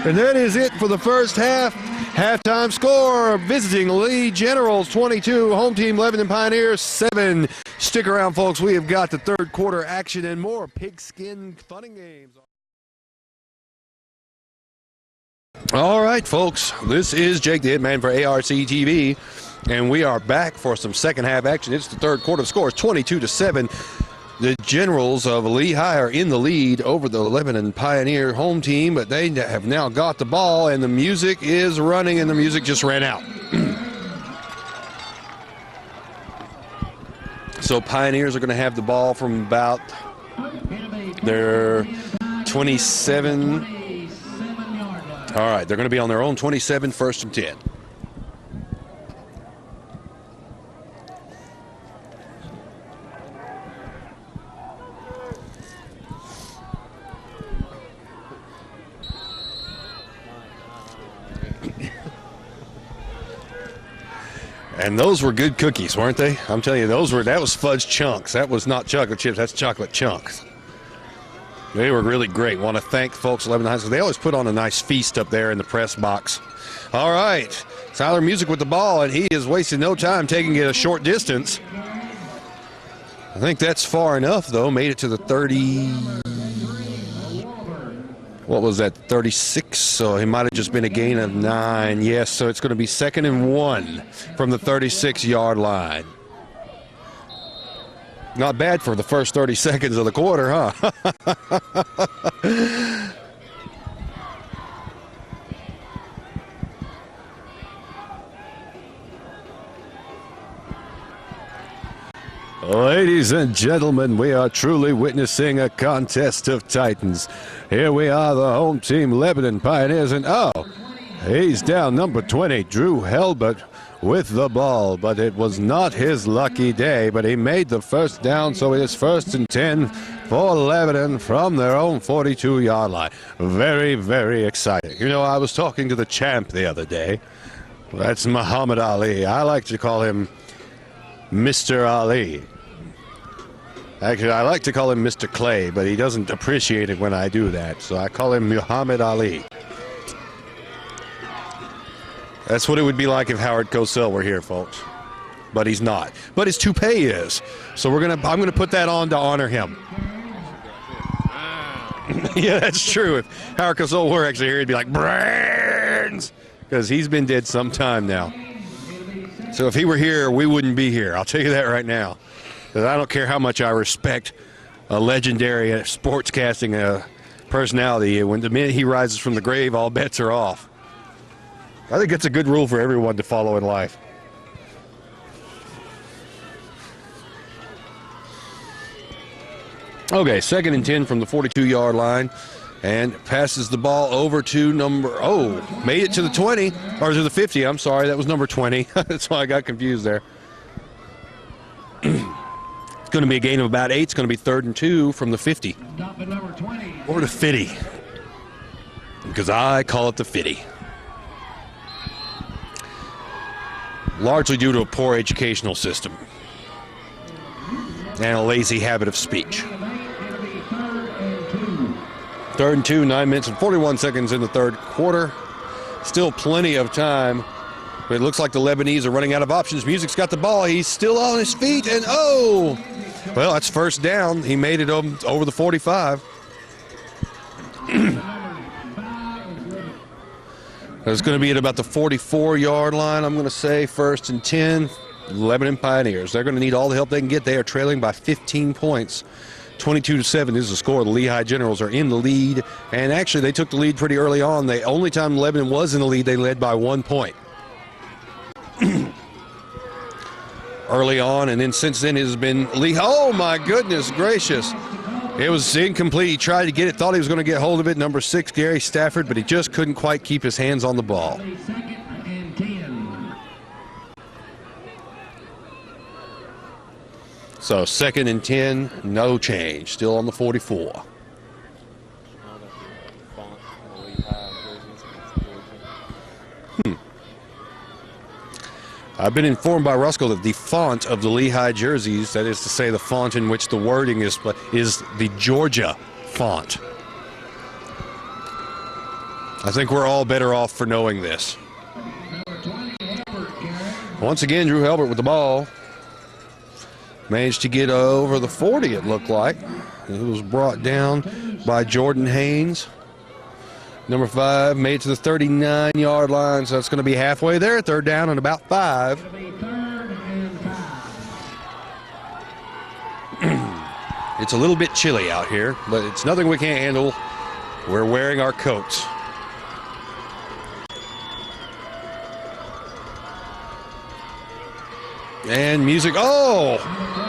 And that is it for the first half. Halftime score, visiting Lee Generals 22, home team Lebanon Pioneers 7. Stick around, folks. We have got the third quarter action and more pigskin fun and games. All right, folks. This is Jake the Hitman for ARC TV, and we are back for some second half action. It's the third quarter. The score is 22-7. The Generals of Lehigh are in the lead over the Lebanon Pioneer home team, but they have now got the ball, and the music is running, and the music just ran out. So Pioneers are going to have the ball from about their 27. All right, they're going to be on their own 27, first and 10. And those were good cookies, weren't they? I'm telling you, that was fudge chunks. That was not chocolate chips, that's chocolate chunks. They were really great. Want to thank folks at Lebanon High School. They always put on a nice feast up there in the press box. All right, Tyler Music with the ball, and he is wasting no time taking it a short distance. I think that's far enough, though. Made it to the 30. What was that, 36? So he might have just been a gain of 9. Yes, so it's going to be 2nd and 1 from the 36-yard line. Not bad for the first 30 seconds of the quarter, huh? Ladies and gentlemen, we are truly witnessing a contest of titans. Here we are, the home team, Lebanon Pioneers, and he's down, number 20, Drew Helbert, with the ball, but it was not his lucky day, but he made the first down, so it is 1st and 10 for Lebanon from their own 42-yard line. Very, very exciting. You know, I was talking to the champ the other day. That's Muhammad Ali. I like to call him Mr. Ali. Actually, I like to call him Mr. Clay, but he doesn't appreciate it when I do that, so I call him Muhammad Ali. That's what it would be like if Howard Cosell were here, folks. But he's not. But his toupee is. So I'm gonna put that on to honor him. Yeah, that's true. If Howard Cosell were actually here, he'd be like, brains! Because he's been dead some time now. So if he were here, we wouldn't be here. I'll tell you that right now. Because I don't care how much I respect a legendary sportscasting personality. When the minute he rises from the grave, all bets are off. I think it's a good rule for everyone to follow in life. Okay, 2nd and 10 from the 42-yard line. And passes the ball over to made it to the 20, or to the 50. I'm sorry, that was number 20. That's why I got confused there. It's going to be a gain of about 8. It's going to be 3rd and 2 from the 50. Or the 50. Because I call it the 50. Largely due to a poor educational system and a lazy habit of speech. 3rd and 2, 9 minutes and 41 seconds in the third quarter. Still plenty of time. But it looks like the Lebanese are running out of options. Music's got the ball. He's still on his feet. And well, that's first down. He made it over the 45. It's going to be at about the 44-yard line, I'm going to say. 1st and 10, Lebanon Pioneers. They're going to need all the help they can get. They are trailing by 15 points. 22-7 is the score. The Lehigh Generals are in the lead. And actually, they took the lead pretty early on. The only time Lebanon was in the lead, they led by 1 point. Early on, and then since then it has been Lehigh. Oh, my goodness gracious. It was incomplete. He tried to get it, thought he was going to get hold of it. Number 6, Gary Stafford, but he just couldn't quite keep his hands on the ball. So 2nd and 10, no change. Still on the 44. I've been informed by Ruskell that the font of the Lehigh jerseys, that is to say the font in which the wording is the Georgia font. I think we're all better off for knowing this. Once again, Drew Helbert with the ball. Managed to get over the 40, it looked like. It was brought down by Jordan Haynes. Number 5 made it to the 39-yard line, so that's going to be halfway there. 3rd down and about 5. It's a little bit chilly out here, but it's nothing we can't handle. We're wearing our coats. And music,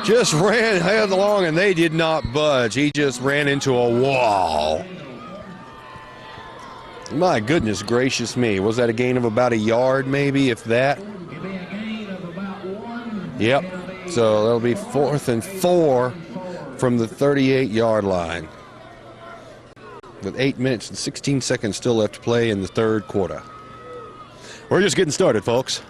just ran headlong, and they did not budge. He just ran into a wall. My goodness gracious me. Was that a gain of about a yard, maybe, if that? Yep. So that'll be 4th and 4 from the 38-yard line. With 8 minutes and 16 seconds still left to play in the third quarter. We're just getting started, folks.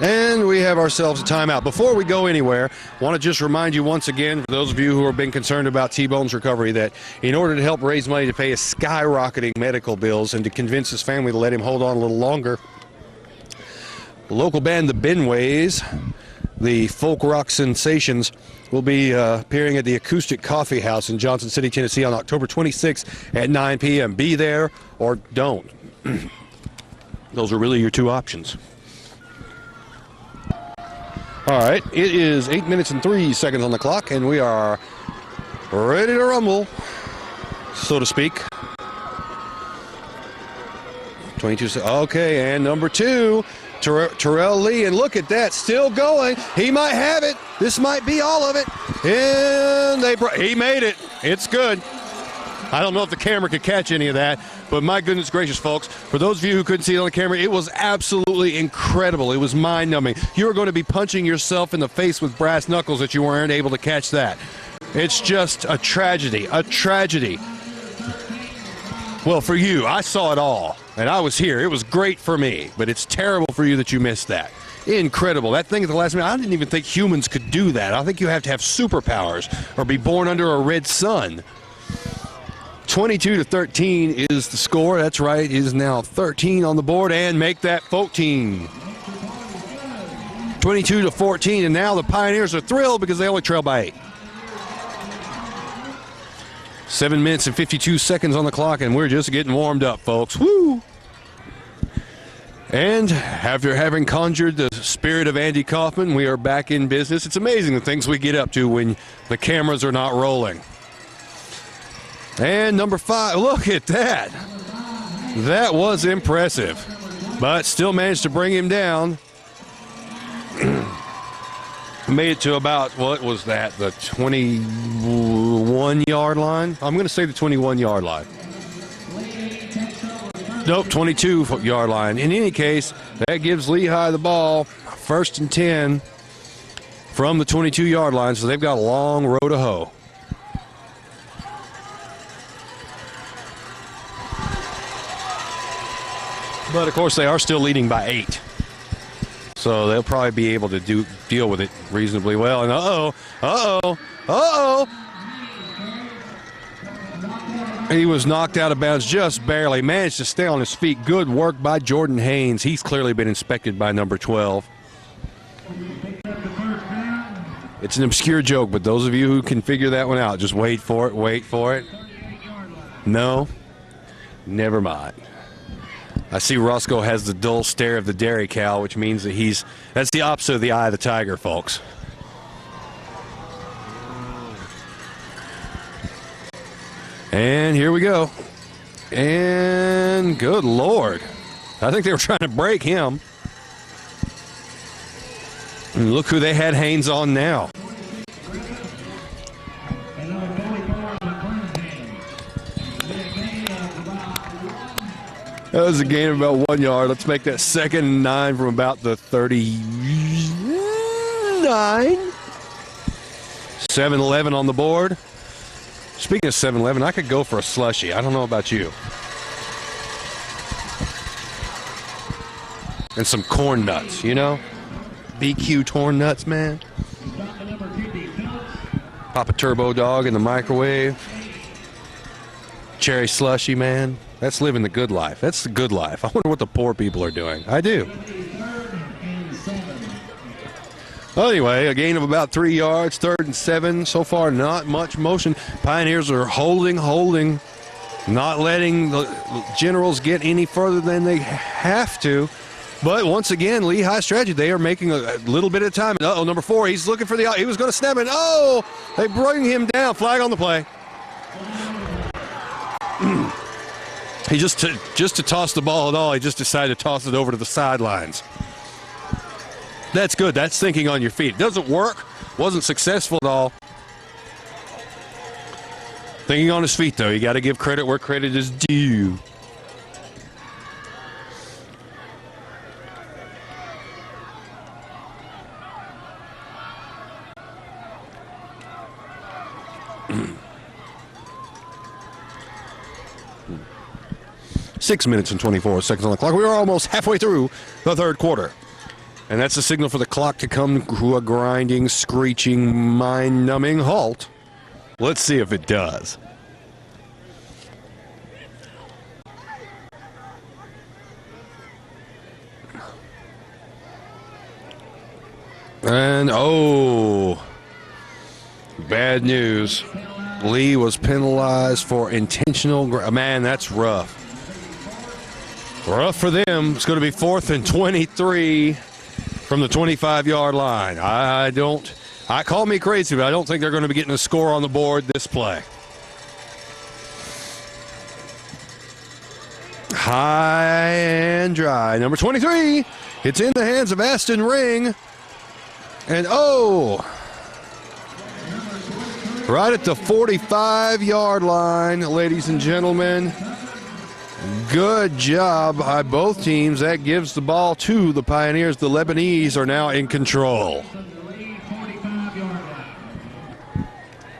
And we have ourselves a timeout. Before we go anywhere, I want to just remind you once again, for those of you who have been concerned about T-Bone's recovery, that in order to help raise money to pay his skyrocketing medical bills and to convince his family to let him hold on a little longer, the local band, the Benways, the folk rock sensations, will be appearing at the Acoustic Coffee House in Johnson City, Tennessee on October 26th at 9 p.m. Be there or don't. Those are really your two options. All right, it is 8 minutes and 3 seconds on the clock, and we are ready to rumble, so to speak. 22, okay, and number 2, Terrell Lee, and look at that, still going. He might have it. This might be all of it. And he made it. It's good. I don't know if the camera could catch any of that, but my goodness gracious, folks, for those of you who couldn't see it on the camera, it was absolutely incredible. It was mind-numbing. You were going to be punching yourself in the face with brass knuckles that you weren't able to catch that. It's just a tragedy, a tragedy. Well, for you, I saw it all, and I was here. It was great for me, but it's terrible for you that you missed that. Incredible. That thing at the last minute, I didn't even think humans could do that. I think you have to have superpowers or be born under a red sun. 22-13 is the score. That's right. It is now 13 on the board, and make that 14. 22-14, and now the Pioneers are thrilled because they only trail by 8. 7 minutes and 52 seconds on the clock, and we're just getting warmed up, folks. Woo! And after having conjured the spirit of Andy Kaufman, we are back in business. It's amazing the things we get up to when the cameras are not rolling. And number 5, look at that. That was impressive, but still managed to bring him down. made it to about, what was that, the 21-yard line? I'm going to say the 21-yard line. Nope, 22-yard line. In any case, that gives Lehigh the ball, 1st and 10 from the 22-yard line, so they've got a long row to hoe. But, of course, they are still leading by 8. So they'll probably be able to deal with it reasonably well. And he was knocked out of bounds just barely. Managed to stay on his feet. Good work by Jordan Haynes. He's clearly been inspected by number 12. It's an obscure joke, but those of you who can figure that one out, just wait for it, wait for it. No, never mind. I see Roscoe has the dull stare of the dairy cow, which means that that's the opposite of the eye of the tiger, folks. And here we go. And good Lord. I think they were trying to break him. And look who they had Haynes on now. That was a gain of about 1 yard. Let's make that 2nd and 9 from about the 39. 7-11 on the board. Speaking of 7-11, I could go for a slushie. I don't know about you. And some corn nuts, you know? BQ corn nuts, man. Pop a turbo dog in the microwave. Cherry slushie, man. That's living the good life. That's the good life. I wonder what the poor people are doing. I do. Well, anyway, a gain of about 3 yards, 3rd and 7. So far, not much motion. Pioneers are holding, not letting the Generals get any further than they have to. But once again, Lehigh strategy. They are making a little bit of time. Uh-oh, number 4, he's looking for he was going to snap it. Oh, they bring him down. Flag on the play. He just to toss the ball at all, he just decided to toss it over to the sidelines. That's good. That's thinking on your feet. It doesn't work. Wasn't successful at all. Thinking on his feet, though. You got to give credit where credit is due. Six minutes and 24 seconds on the clock. We are almost halfway through the 3rd quarter. And that's the signal for the clock to come to a grinding, screeching, mind-numbing halt. Let's see if it does. And, bad news. Lee was penalized for intentional. Man, that's rough. Rough for them. It's going to be 4th and 23 from the 25-yard line. Call me crazy, but I don't think they're going to be getting a score on the board this play. High and dry. Number 23. It's in the hands of Aston Ring. And right at the 45-yard line, ladies and gentlemen. Good job by both teams. That gives the ball to the Pioneers. The Lebanese are now in control.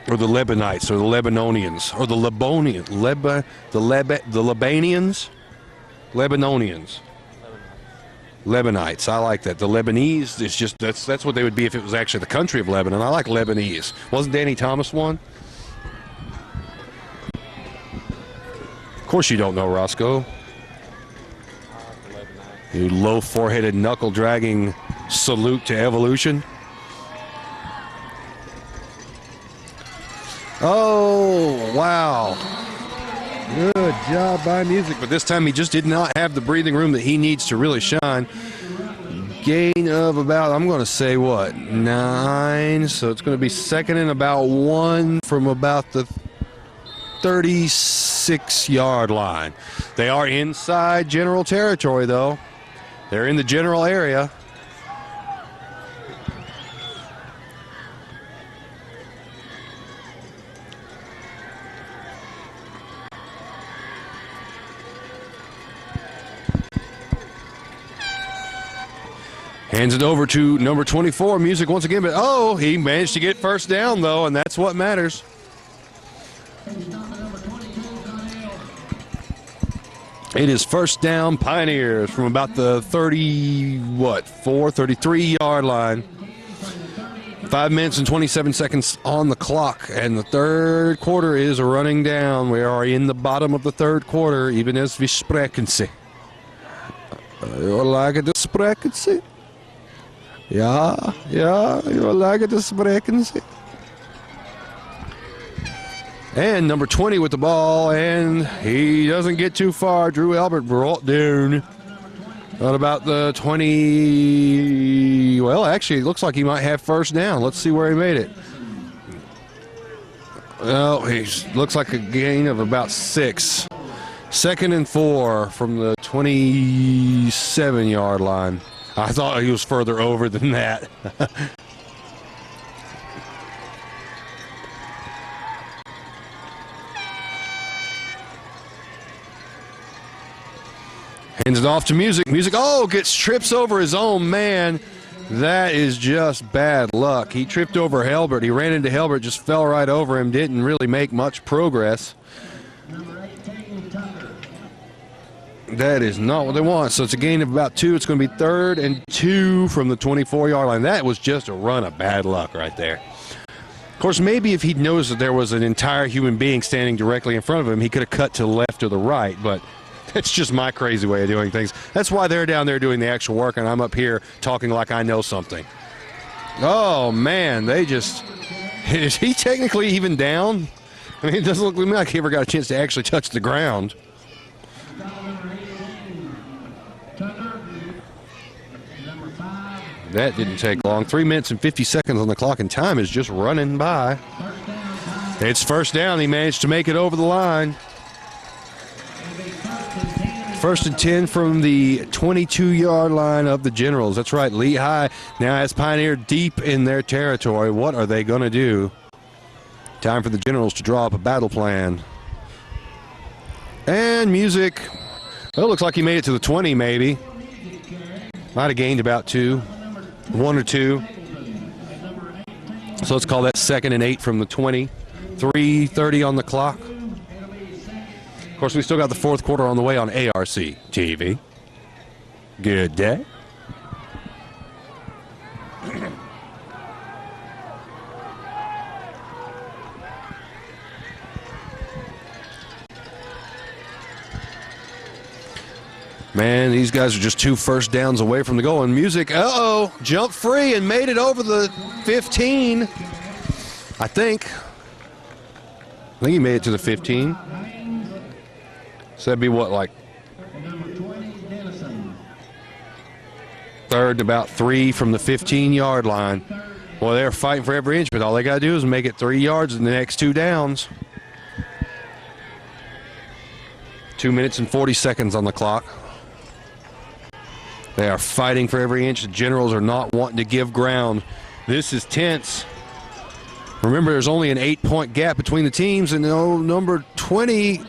Or the Lebanites, or the Lebanonians, or the Lebonians. The Lebanians? Lebanonians. Lebanites. I like that. The Lebanese is just, that's what they would be if it was actually the country of Lebanon. I like Lebanese. Wasn't Danny Thomas one? Of course you don't know, Roscoe. You low foreheaded knuckle dragging salute to evolution. Oh, wow. Good job by Music, but this time he just did not have the breathing room that he needs to really shine. Gain of about, I'm going to say, 9. So it's going to be 2nd and about 1 from about the 36-yard line. They are inside general territory, though. They're in the general area. Hands it over to number 24, Music once again. But, oh, he managed to get first down, though, and that's what matters. It is first down, Pioneers, from about the 33-yard line. 5 minutes and 27 seconds on the clock, and the third quarter is running down. We are in the bottom of the third quarter, even as we sprechen sie. You like it to sprechen sie? Ja, you like it to sprechen sie? And number 20 with the ball, and he doesn't get too far. Drew Albert brought down at about the 20. Well, actually, it looks like he might have first down. Let's see where he made it. Oh, he looks like a gain of about 6. 2nd and 4 from the 27-yard line. I thought he was further over than that. Hands it off to Music. Music, trips over his own man. That is just bad luck. He tripped over Helbert. He ran into Helbert, just fell right over him, didn't really make much progress. That is not what they want. So it's a gain of about 2. It's going to be 3rd and 2 from the 24-yard line. That was just a run of bad luck right there. Of course, maybe if he'd noticed that there was an entire human being standing directly in front of him, he could have cut to the left or the right, but it's just my crazy way of doing things. That's why they're down there doing the actual work, and I'm up here talking like I know something. Oh, man, is he technically even down? I mean, it doesn't look like he ever got a chance to actually touch the ground. That didn't take long. 3 minutes and 50 seconds on the clock, and time is just running by. It's first down. He managed to make it over the line. 1st and 10 from the 22-yard line of the Generals. That's right, Lehigh now has Pioneer deep in their territory. What are they going to do? Time for the Generals to draw up a battle plan. And Music, well, it looks like he made it to the 20 maybe. Might have gained about 2, 1 or 2. So let's call that 2nd and 8 from the 20. 3:30 on the clock. Of course, we still got the fourth quarter on the way on ARC TV. Good day. Man, these guys are just 2 first downs away from the goal. And Music, jumped free and made it over the 15. I think he made it to the 15. So that'd be what, like 3rd and about 3 from the 15-yard line. Well, they're fighting for every inch, but all they got to do is make it 3 yards in the next 2 downs. 2 minutes and 40 seconds on the clock. They are fighting for every inch. The Generals are not wanting to give ground. This is tense. Remember, there's only an 8-point gap between the teams, and number 20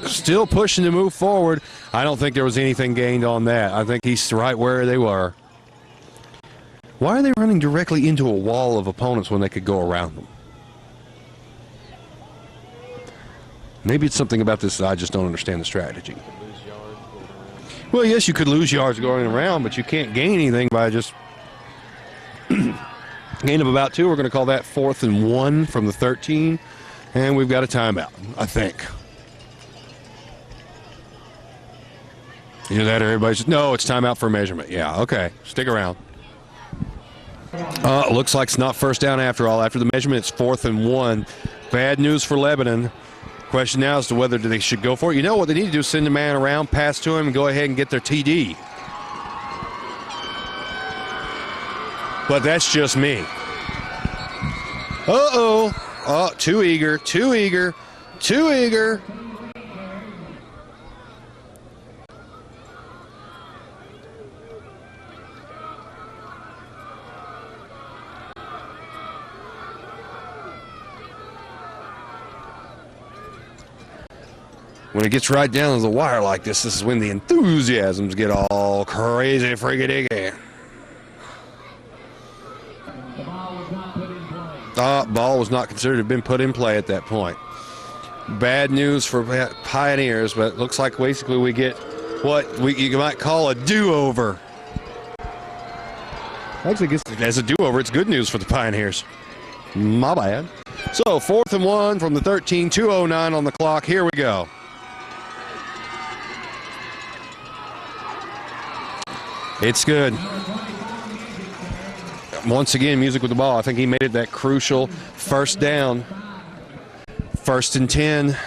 still pushing to move forward. I don't think there was anything gained on that. I think he's right where they were. Why are they running directly into a wall of opponents when they could go around them? Maybe it's something about this that I just don't understand the strategy. Well, yes, you could lose yards going around, but you can't gain anything by just gain of about 2. We're going to call that 4th and 1 from the 13, and we've got a timeout, I think. You know that, everybody's, no, it's timeout for measurement. Yeah, okay, stick around. Looks like it's not first down after all. After the measurement, it's 4th and 1. Bad news for Lebanon. Question now as to whether they should go for it. You know what they need to do is send a man around, pass to him, and go ahead and get their TD. But that's just me. Oh, too eager. When it gets right down to the wire like this is when the enthusiasms get all crazy, freaky-dicky. Ball was not considered to have been put in play at that point. Bad news for Pioneers, but it looks like basically we get what you might call a do-over. Actually, I guess as a do-over, it's good news for the Pioneers. My bad. So 4th and 1 from the 13, 2:09 on the clock. Here we go. It's good. Once again, music with the ball. I think he made it that crucial first down. 1st and 10.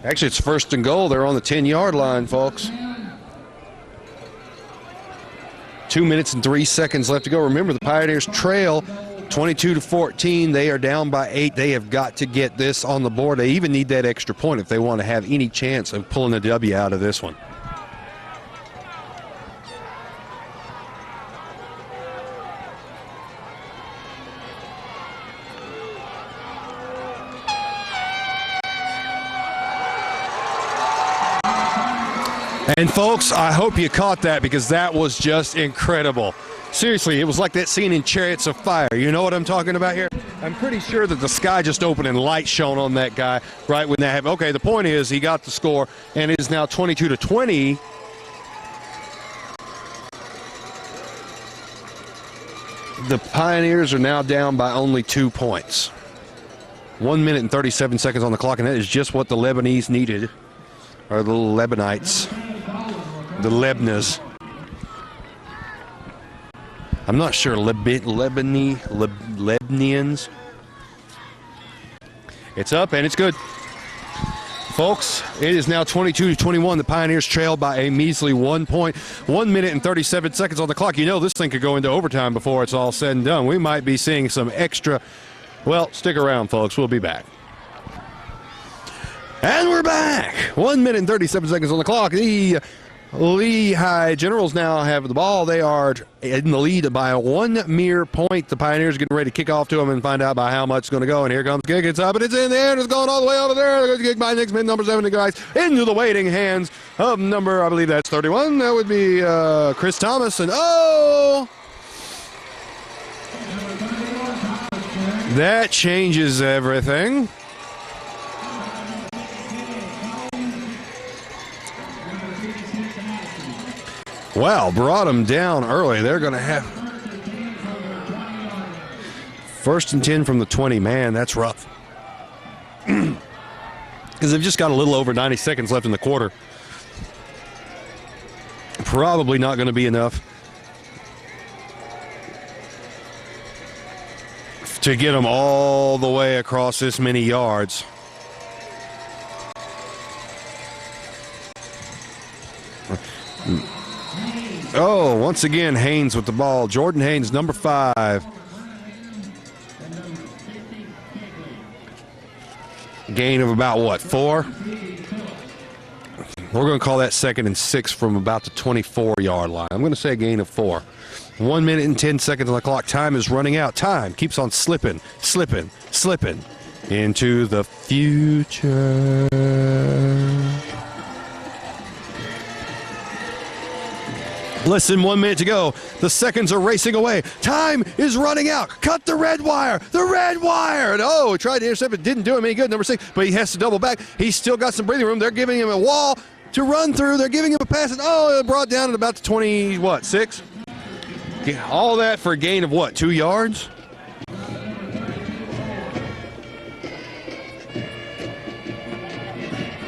Actually, it's 1st and goal. They're on the 10-yard line, folks. 2 minutes and 3 seconds left to go. Remember, the Pioneers trail 22-14. They are down by 8. They have got to get this on the board. They even need that extra point if they want to have any chance of pulling a W out of this one. And folks, I hope you caught that because that was just incredible. Seriously, it was like that scene in Chariots of Fire. You know what I'm talking about here? I'm pretty sure that the sky just opened and light shone on that guy right when that happened. Okay, the point is he got the score and it is now 22-20. The Pioneers are now down by only 2 points. 1 minute and 37 seconds on the clock, and that is just what the Lebanese needed, or the Lebanites. The Lebnas. I'm not sure. Lebanians. It's up and it's good. Folks, it is now 22-21. The Pioneers trail by a measly 1 point. 1 minute and 37 seconds on the clock. You know this thing could go into overtime before it's all said and done. We might be seeing some extra. Well, stick around, folks. We'll be back. And we're back. 1 minute and 37 seconds on the clock. The Lehigh Generals now have the ball. They are in the lead by one mere point. The Pioneers getting ready to kick off to them and find out by how much it's going to go. And here comes the kick. It's up and it's in the air and it's going all the way over there. There's a kick by Nick Smith, number 7, guys, into the waiting hands of number, I believe that's 31. That would be Chris Thomas. And oh! That changes everything. Wow, brought them down early. They're going to have 1st and 10 from the 20. Man, that's rough. Because they've just got a little over 90 seconds left in the quarter. Probably not going to be enough to get them all the way across this many yards. Oh, once again, Haynes with the ball. Jordan Haynes, number 5. Gain of about, what, 4? We're going to call that 2nd and 6 from about the 24-yard line. I'm going to say a gain of 4. 1 minute and 10 seconds on the clock. Time is running out. Time keeps on slipping into the future. Less than 1 minute to go. The seconds are racing away. Time is running out. Cut the red wire. The red wire. And oh, tried to intercept it. Didn't do him any good. Number 6. But he has to double back. He's still got some breathing room. They're giving him a wall to run through. They're giving him a pass. And oh, it brought down at about the 6? All that for a gain of what? 2 yards?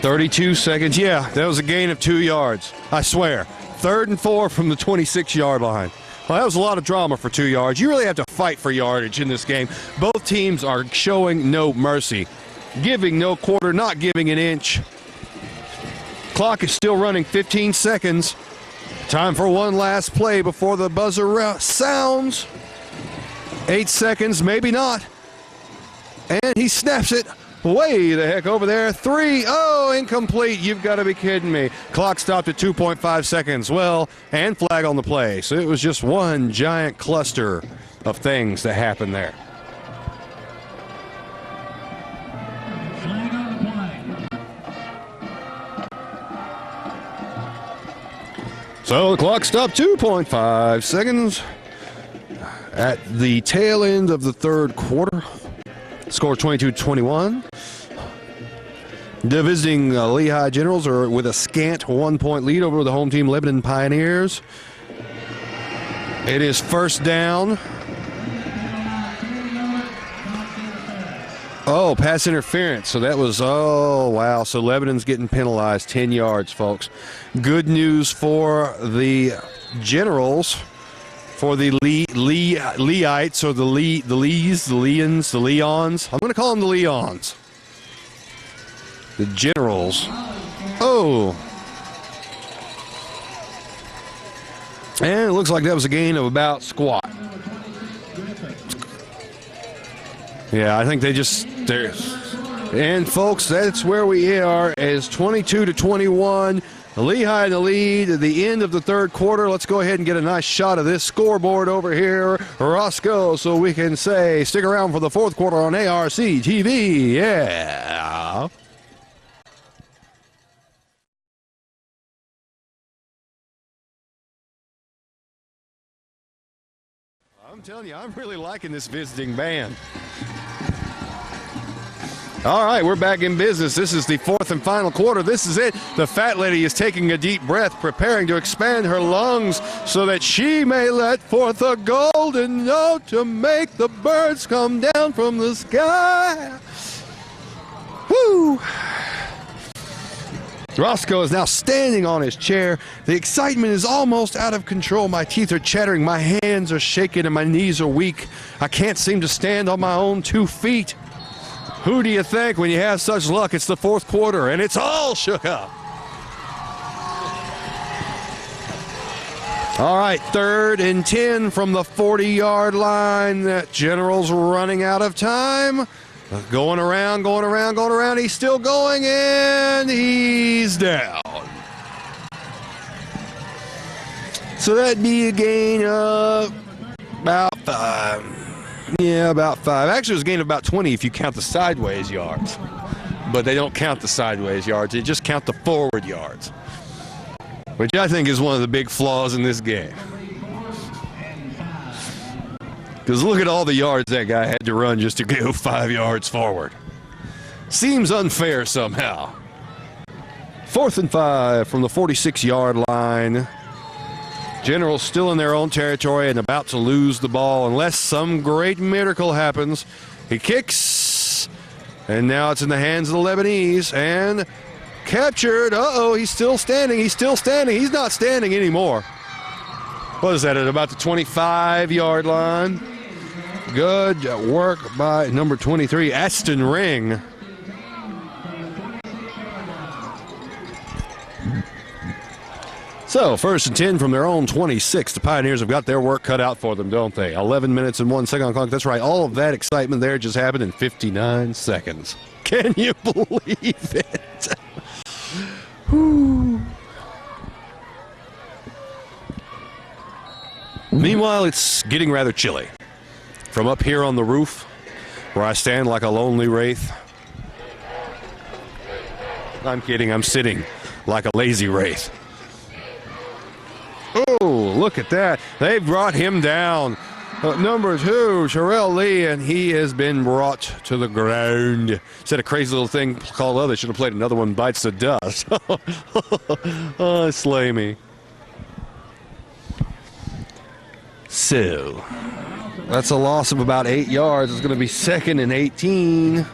$32 seconds. Yeah, that was a gain of 2 yards. I swear. 3rd and 4 from the 26-yard line. Well, that was a lot of drama for 2 yards. You really have to fight for yardage in this game. Both teams are showing no mercy. Giving no quarter, not giving an inch. Clock is still running, 15 seconds. Time for one last play before the buzzer sounds. 8 seconds, maybe not. And he snaps it. Way the heck over there. 3. Oh, incomplete. You've got to be kidding me. Clock stopped at 2.5 seconds. Well, and flag on the play. So it was just one giant cluster of things that happened there. Flag on the play. So the clock stopped 2.5 seconds at the tail end of the third quarter. Score 22-21. The visiting Lehigh Generals are with a scant 1 point lead over the home team Lebanon Pioneers. It is first down. Oh, pass interference. So that was, oh, wow. So Lebanon's getting penalized 10 yards, folks. Good news for the Generals, for the Lehites, or the Lees, the Leons, the Leons. I'm going to call them the Leons. The Generals. Oh. And it looks like that was a gain of about squat. Yeah, I think they just, and folks, that's where we are, as 22-21. Lehigh in the lead at the end of the third quarter. Let's go ahead and get a nice shot of this scoreboard over here, Roscoe, so we can say, stick around for the fourth quarter on ARC TV. Yeah. I'm telling you, I'm really liking this visiting band. All right, we're back in business. This is the fourth and final quarter. This is it. The fat lady is taking a deep breath, preparing to expand her lungs so that she may let forth a golden note to make the birds come down from the sky. Woo! Roscoe is now standing on his chair. The excitement is almost out of control. My teeth are chattering, my hands are shaking, and my knees are weak. I can't seem to stand on my own 2 feet. Who do you think when you have such luck? It's the fourth quarter, and it's all shook up. All right, 3rd and 10 from the 40-yard line. That General's running out of time. Going around. He's still going, and he's down. So that'd be a gain of about 5. Yeah, about 5. Actually, it was a gain of about 20 if you count the sideways yards. But they don't count the sideways yards. They just count the forward yards, which I think is one of the big flaws in this game. Because look at all the yards that guy had to run just to go 5 yards forward. Seems unfair somehow. 4th and 5 from the 46-yard line. Generals still in their own territory and about to lose the ball unless some great miracle happens. He kicks, and now it's in the hands of the Lebanese, and captured. Uh-oh, he's still standing. He's not standing anymore. What is that, at about the 25-yard line? Good work by number 23, Aston Ring. So, 1st and 10 from their own 26. The Pioneers have got their work cut out for them, don't they? 11 minutes and 1 second on the clock. That's right. All of that excitement there just happened in 59 seconds. Can you believe it? Whew. Meanwhile, it's getting rather chilly. From up here on the roof, where I stand like a lonely wraith. I'm kidding. I'm sitting like a lazy wraith. Oh, look at that. They brought him down. Number 2, Sherelle Lee, and he has been brought to the ground. Said a crazy little thing called, oh, they should have played another one, bites the dust. Oh, slay me. So, that's a loss of about 8 yards. It's going to be 2nd and 18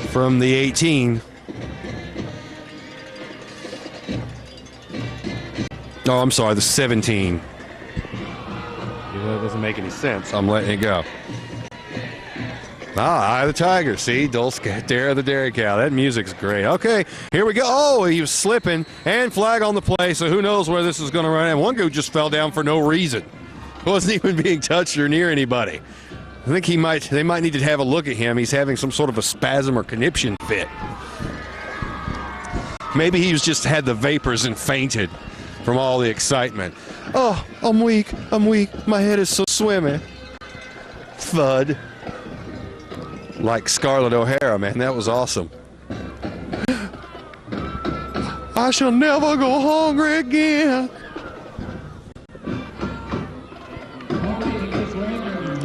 from the 18. Oh, I'm sorry, the 17. That doesn't make any sense. I'm letting it go. Eye of the Tiger. See, Dulce Dare the Dairy Cow. That music's great. Okay, here we go. Oh, he was slipping, and flag on the play, so who knows where this is going to run. And one dude just fell down for no reason. Wasn't even being touched or near anybody. I think they might need to have a look at him. He's having some sort of a spasm or conniption fit. Maybe he was just had the vapors and fainted from all the excitement. Oh, I'm weak. My head is so swimmy. Thud. Like Scarlett O'Hara, man. That was awesome. I shall never go hungry again.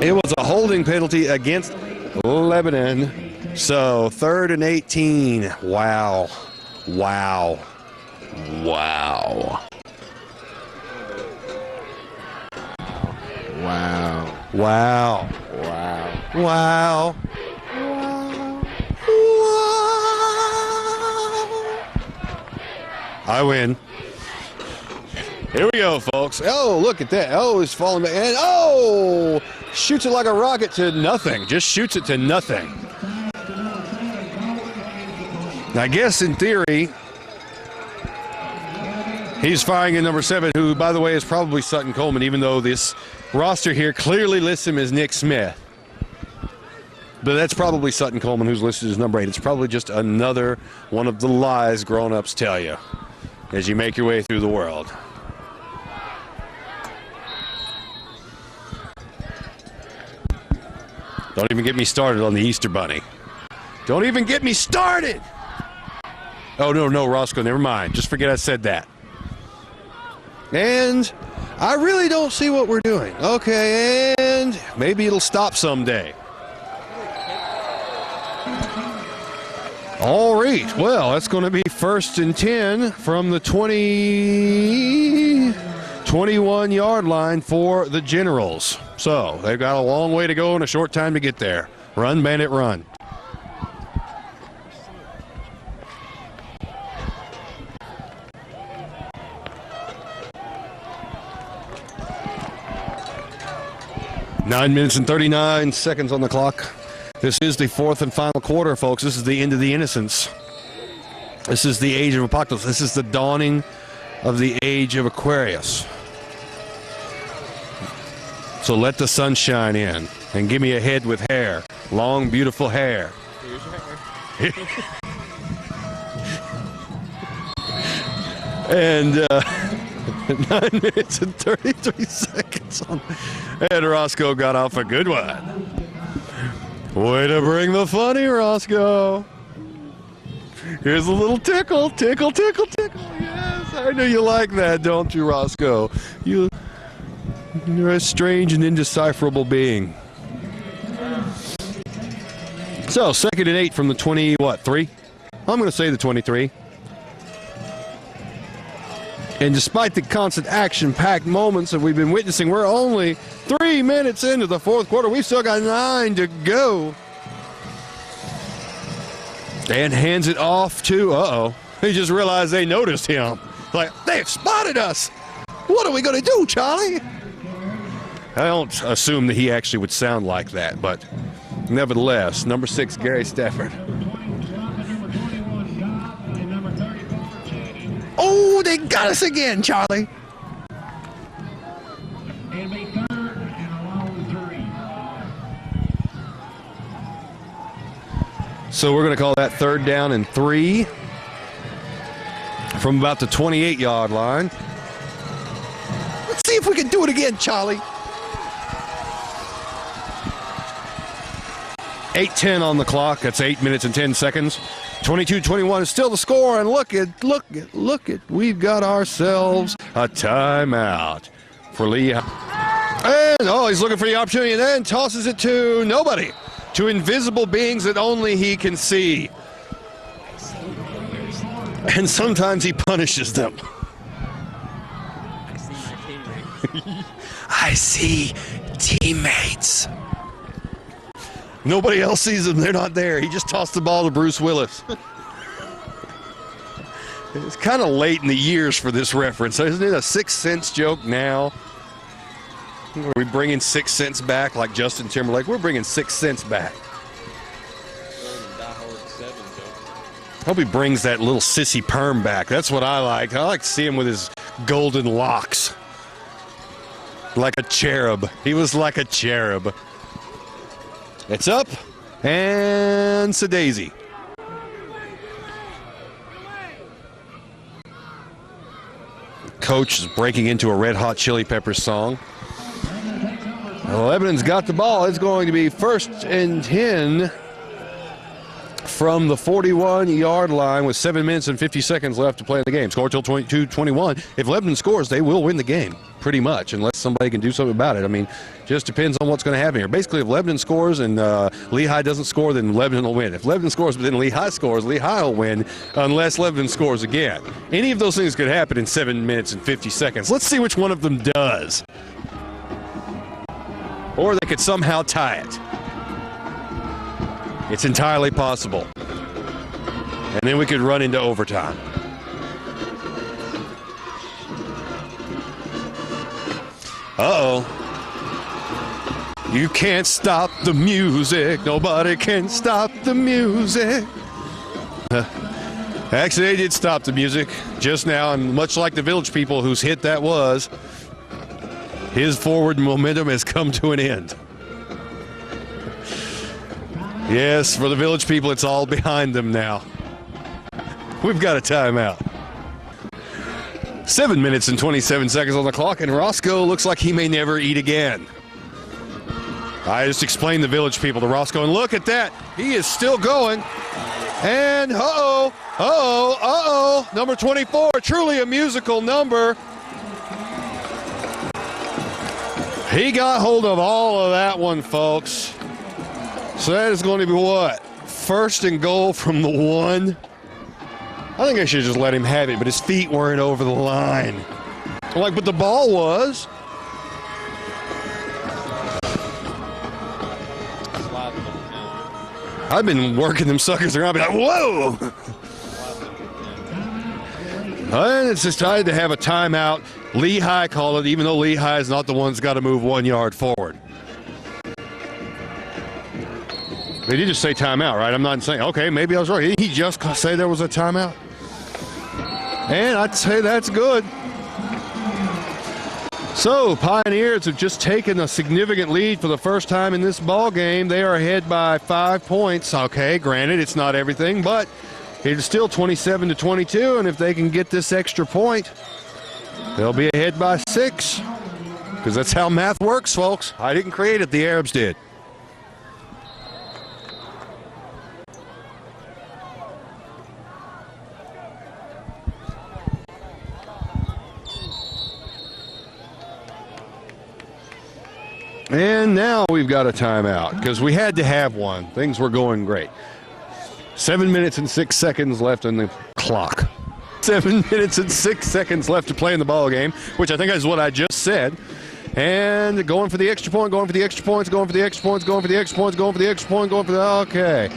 It was a holding penalty against Lebanon. So 3rd and 18. Wow. Wow. Wow. Wow. Wow. Wow. Wow. I win. Here we go, folks. Oh, look at that. Oh, it's falling back. And oh, shoots it like a rocket to nothing. Just shoots it to nothing. I guess in theory, he's firing in number 7, who, by the way, is probably Sutton Coleman, even though this roster here clearly lists him as Nick Smith. But that's probably Sutton Coleman, who's listed as number 8. It's probably just another one of the lies grown-ups tell you as you make your way through the world. Don't even get me started on the Easter Bunny. Don't even get me started! Oh, no, Roscoe, never mind. Just forget I said that. And I really don't see what we're doing. Okay, and maybe it'll stop someday. All right, well, that's going to be 1st and 10 from the 21-yard line for the Generals. So they've got a long way to go and a short time to get there. Run, Bandit, run. Nine minutes and 39 seconds on the clock. This is the 4th and final quarter, folks. This is the end of the innocence. This is the age of apocalypse. This is the dawning of the age of Aquarius. So let the sun shine in and give me a head with hair. Long, beautiful hair. Here's your hair. And 9 minutes and 33 seconds on. And Roscoe got off a good one. Way to bring the funny, Roscoe. Here's a little tickle, tickle, tickle, tickle. Yes, I know you like that, don't you, Roscoe? You're a strange and indecipherable being. So, 2nd and 8 from the 3? I'm going to say the 23. And despite the constant action-packed moments that we've been witnessing, we're only 3 minutes into the 4th quarter. We've still got 9 to go. And hands it off to, he just realized they noticed him. Like, they've spotted us. What are we going to do, Charlie? I don't assume that he actually would sound like that, but nevertheless, number 6, Gary Stafford. Oh, they got us again, Charlie. It'll be 3rd and a long 3. So we're going to call that 3rd down and 3 from about the 28-yard line. Let's see if we can do it again, Charlie. 8:10 on the clock. That's 8 minutes and 10 seconds. 22-21 is still the score, and look at, we've got ourselves a timeout for Lee. And, he's looking for the opportunity, and then tosses it to nobody, to invisible beings that only he can see. And sometimes he punishes them. I see teammates. Nobody else sees them. They're not there. He just tossed the ball to Bruce Willis. It's kind of late in the years for this reference. Isn't it a 6 Sense joke now? Are we bringing 6 Sense back like Justin Timberlake? We're bringing 6 Sense back. I hope he brings that little sissy perm back. That's what I like. I like to see him with his golden locks. Like a cherub. He was like a cherub. It's up, and Sadaisy. Coach is breaking into a Red Hot Chili Peppers song. Lebanon's got the ball. It's going to be 1st and 10 from the 41-yard line with 7 minutes and 50 seconds left to play in the game. Score till 22-21. If Lebanon scores, they will win the game, pretty much, unless somebody can do something about it. I mean, just depends on what's going to happen here. Basically, if Lebanon scores and Lehigh doesn't score, then Lebanon will win. If Lebanon scores but then Lehigh scores, Lehigh will win unless Lebanon scores again. Any of those things could happen in 7 minutes and 50 seconds. Let's see which one of them does. Or they could somehow tie it. It's entirely possible. And then we could run into overtime. Uh-oh. You can't stop the music. Nobody can stop the music. Actually, they did stop the music just now, and much like the Village people whose hit that was, his forward momentum has come to an end. Yes, for the Village people, it's all behind them now. We've got a timeout. 7 minutes and 27 seconds on the clock, and Roscoe looks like he may never eat again. I just explained the Village people to Roscoe, and look at that. He is still going. And number 24, truly a musical number. He got hold of all of that one, folks. So that is going to be what? 1st and goal from the 1. I think I should just let him have it, but his feet weren't over the line. But the ball was. I've been working them suckers around, be like, whoa! And it's decided to have a timeout. Lehigh called it, even though Lehigh is not the one that's got to move 1 yard forward. They did just say timeout, right? I'm not saying, okay, maybe I was wrong. Did he just say there was a timeout? And I'd say that's good. So, Pioneers have just taken a significant lead for the first time in this ball game. They are ahead by 5 points. Okay, granted, it's not everything, but it's still 27-22, and if they can get this extra point, they'll be ahead by 6. Because that's how math works, folks. I didn't create it, the Arabs did. And now we've got a timeout because we had to have one. Things were going great. 7 minutes and 6 seconds left on the clock. 7 minutes and 6 seconds left to play in the ball game, which I think is what I just said. And going for the extra point, going for the extra points, going for the extra points, going for the extra points, going for the extra point, going for the... Okay.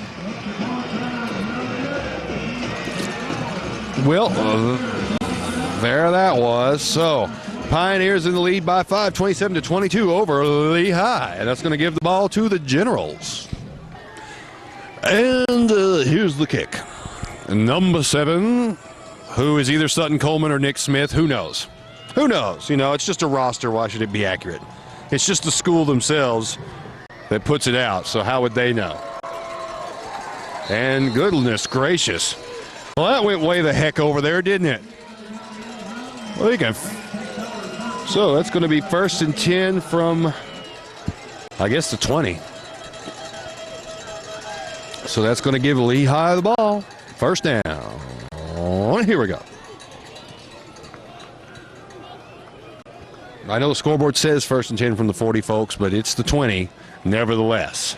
Well, there that was. So... Pioneers in the lead by 5, 27-22 over Lehigh. And that's going to give the ball to the Generals. And here's the kick. Number 7, who is either Sutton Coleman or Nick Smith. Who knows? Who knows? You know, it's just a roster. Why should it be accurate? It's just the school themselves that puts it out. So how would they know? And goodness gracious. Well, that went way the heck over there, didn't it? Well, you can... So that's going to be 1st and 10 from, I guess, the 20. So that's going to give Lehigh the ball. First down. Here we go. I know the scoreboard says 1st and 10 from the 40, folks, but it's the 20 nevertheless.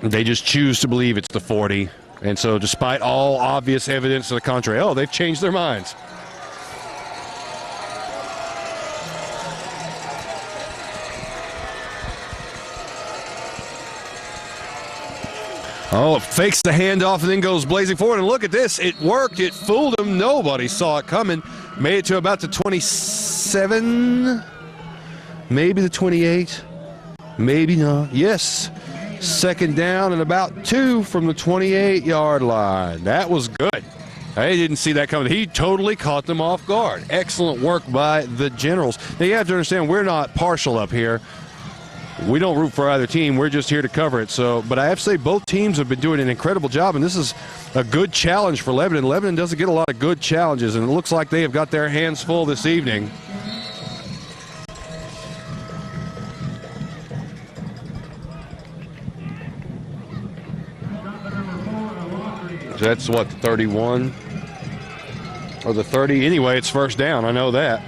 They just choose to believe it's the 40. And so despite all obvious evidence to the contrary, they've changed their minds. Oh, it fakes the handoff and then goes blazing forward. And look at this. It worked. It fooled him. Nobody saw it coming. Made it to about the 27. Maybe the 28. Maybe not. Yes. 2nd down and about 2 from the 28-yard line. That was good. I didn't see that coming. He totally caught them off guard. Excellent work by the Generals. Now, you have to understand, we're not partial up here. We don't root for either team. We're just here to cover it. So, but I have to say both teams have been doing an incredible job, and this is a good challenge for Lebanon. Lebanon doesn't get a lot of good challenges, and it looks like they have got their hands full this evening. That's what, the 31 or the 30? Anyway, it's first down. I know that.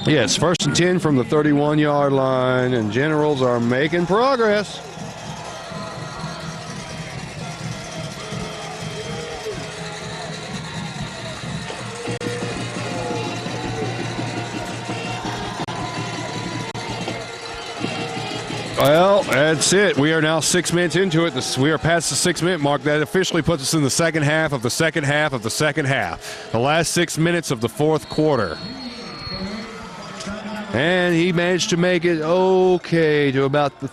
Yeah, it's 1st and 10 from the 31-yard line, and Generals are making progress. Well, that's it. We are now 6 minutes into it. We are past the 6-minute mark. That officially puts us in the second half of the second half of the second half. The last 6 minutes of the fourth quarter. And he managed to make it okay to about the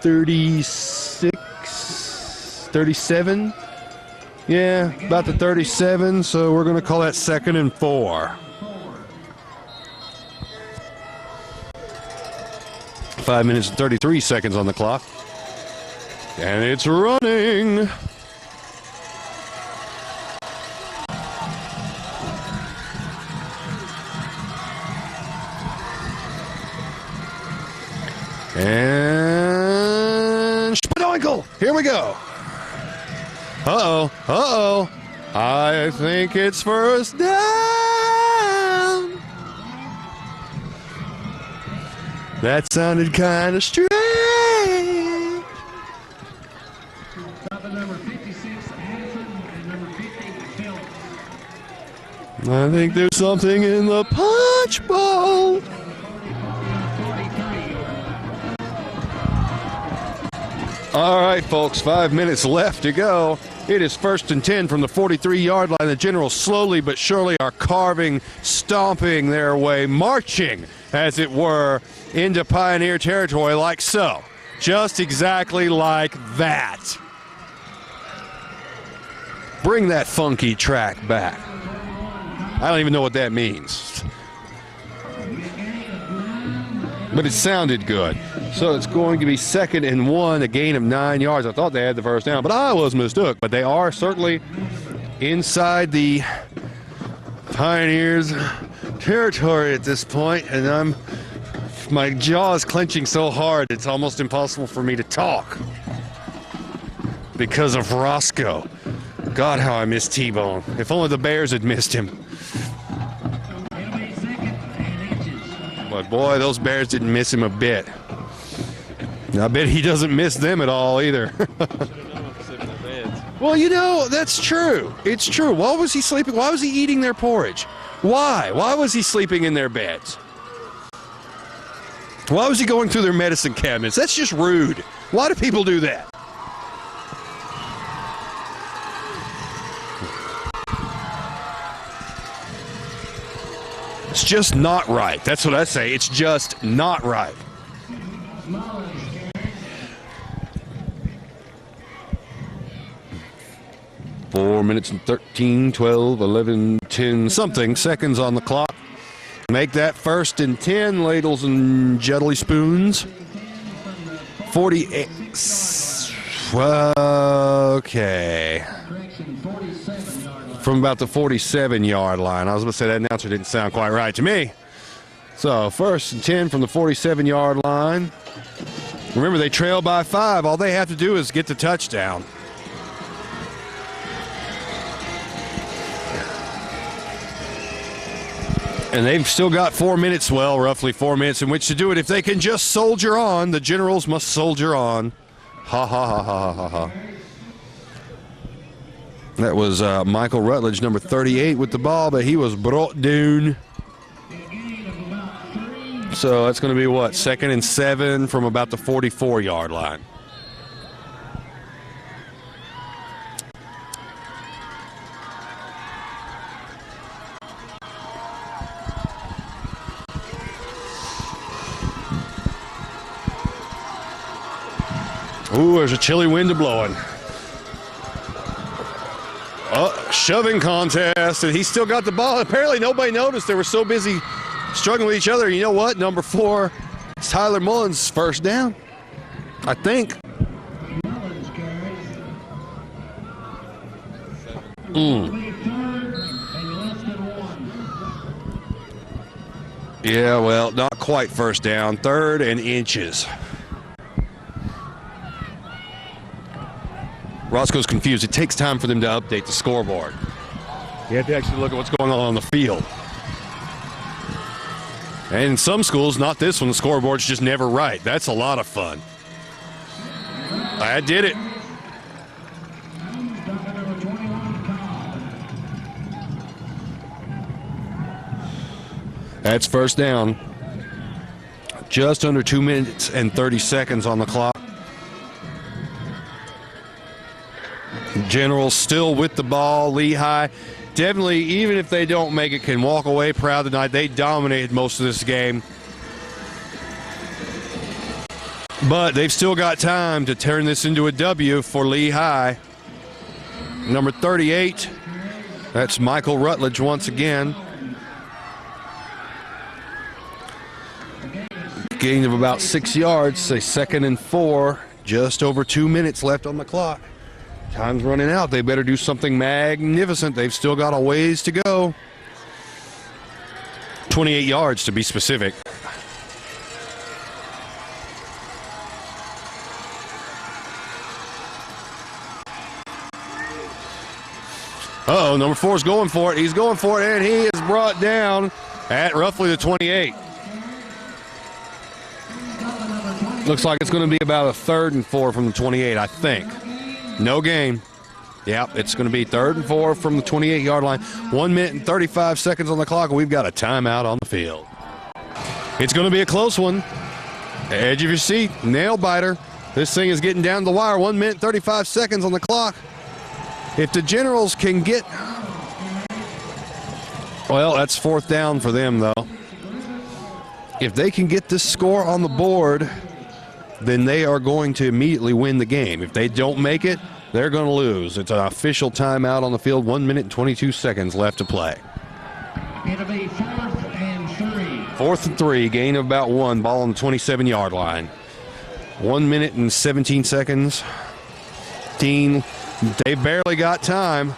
36, 37. Yeah, about the 37. So we're going to call that 2nd and 4. 5 minutes and 33 seconds on the clock. And it's running. And Spadoinkle. Here we go. Uh-oh. Uh-oh. I think it's first down. That sounded kind of strange. Number 56, Hanson, and number 50, Phillips. I think there's something in the punch bowl. All right, folks, 5 minutes left to go. It is 1st and 10 from the 43-yard line. The Generals slowly but surely are carving, stomping their way, marching, as it were, into Pioneer territory like so. Just exactly like that. Bring that funky track back. I don't even know what that means. But it sounded good. So it's going to be 2nd and 1, a gain of 9 yards. I thought they had the first down, but I was mistook. But they are certainly inside the Pioneers territory at this point, and my jaw is clenching so hard it's almost impossible for me to talk because of Roscoe. God, how I miss T-Bone. If only the Bears had missed him. But boy, those Bears didn't miss him a bit. I bet he doesn't miss them at all either. Well, you know, that's true. It's true. Why was he sleeping? Why was he eating their porridge? Why? Why was he sleeping in their beds? Why was he going through their medicine cabinets? That's just rude. Why do people do that? It's just not right. That's what I say. It's just not right. 4 minutes and 13, 12, 11, 10 something seconds on the clock. Make that 1st and 10, ladles and jelly spoons. 48. Okay. From about the 47-yard line. I was going to say that announcer didn't sound quite right to me. So 1st and 10 from the 47-yard line. Remember, they trail by 5. All they have to do is get the touchdown. And they've still got 4 minutes, well, roughly 4 minutes in which to do it. If they can just soldier on, the Generals must soldier on. Ha, ha, ha, ha, ha, ha. That was Michael Rutledge, number 38, with the ball, but he was brought down. So that's going to be, what, 2nd and 7 from about the 44-yard line. Ooh, there's a chilly wind blowing. Oh, shoving contest, and he still got the ball. Apparently nobody noticed. They were so busy struggling with each other. You know what? Number 4, it's Tyler Mullins' first down, I think. Yeah, well, not quite first down. 3rd and inches. Roscoe's confused. It takes time for them to update the scoreboard. You have to actually look at what's going on the field. And in some schools, not this one, the scoreboard's just never right. That's a lot of fun. I did it. That's first down. Just under 2 minutes and 30 seconds on the clock. Generals still with the ball. Lehigh definitely, even if they don't make it, can walk away proud tonight. They dominated most of this game. But they've still got time to turn this into a W for Lehigh. Number 38, that's Michael Rutledge once again. Gain of about 6 yards, say 2nd and 4. Just over 2 minutes left on the clock. Time's running out. They better do something magnificent. They've still got a ways to go. 28 yards to be specific. Uh-oh, number 4 is going for it. He's going for it, and he is brought down at roughly the 28. Looks like it's going to be about a 3rd and 4 from the 28, I think. No gain. Yep, it's going to be 3rd and 4 from the 28-yard line. 1 minute and 35 seconds on the clock, and we've got a timeout on the field. It's going to be a close one. Edge of your seat, nail biter. This thing is getting down the wire. 1 minute, 35 seconds on the clock. If the Generals can get... Well, that's 4th down for them, though. If they can get this score on the board, then they are going to immediately win the game. If they don't make it, they're going to lose. It's an official timeout on the field. 1 minute and 22 seconds left to play. It'll be 4th and 3. 4th and 3, gain of about 1, ball on the 27-yard line. 1 minute and 17 seconds. They barely got time.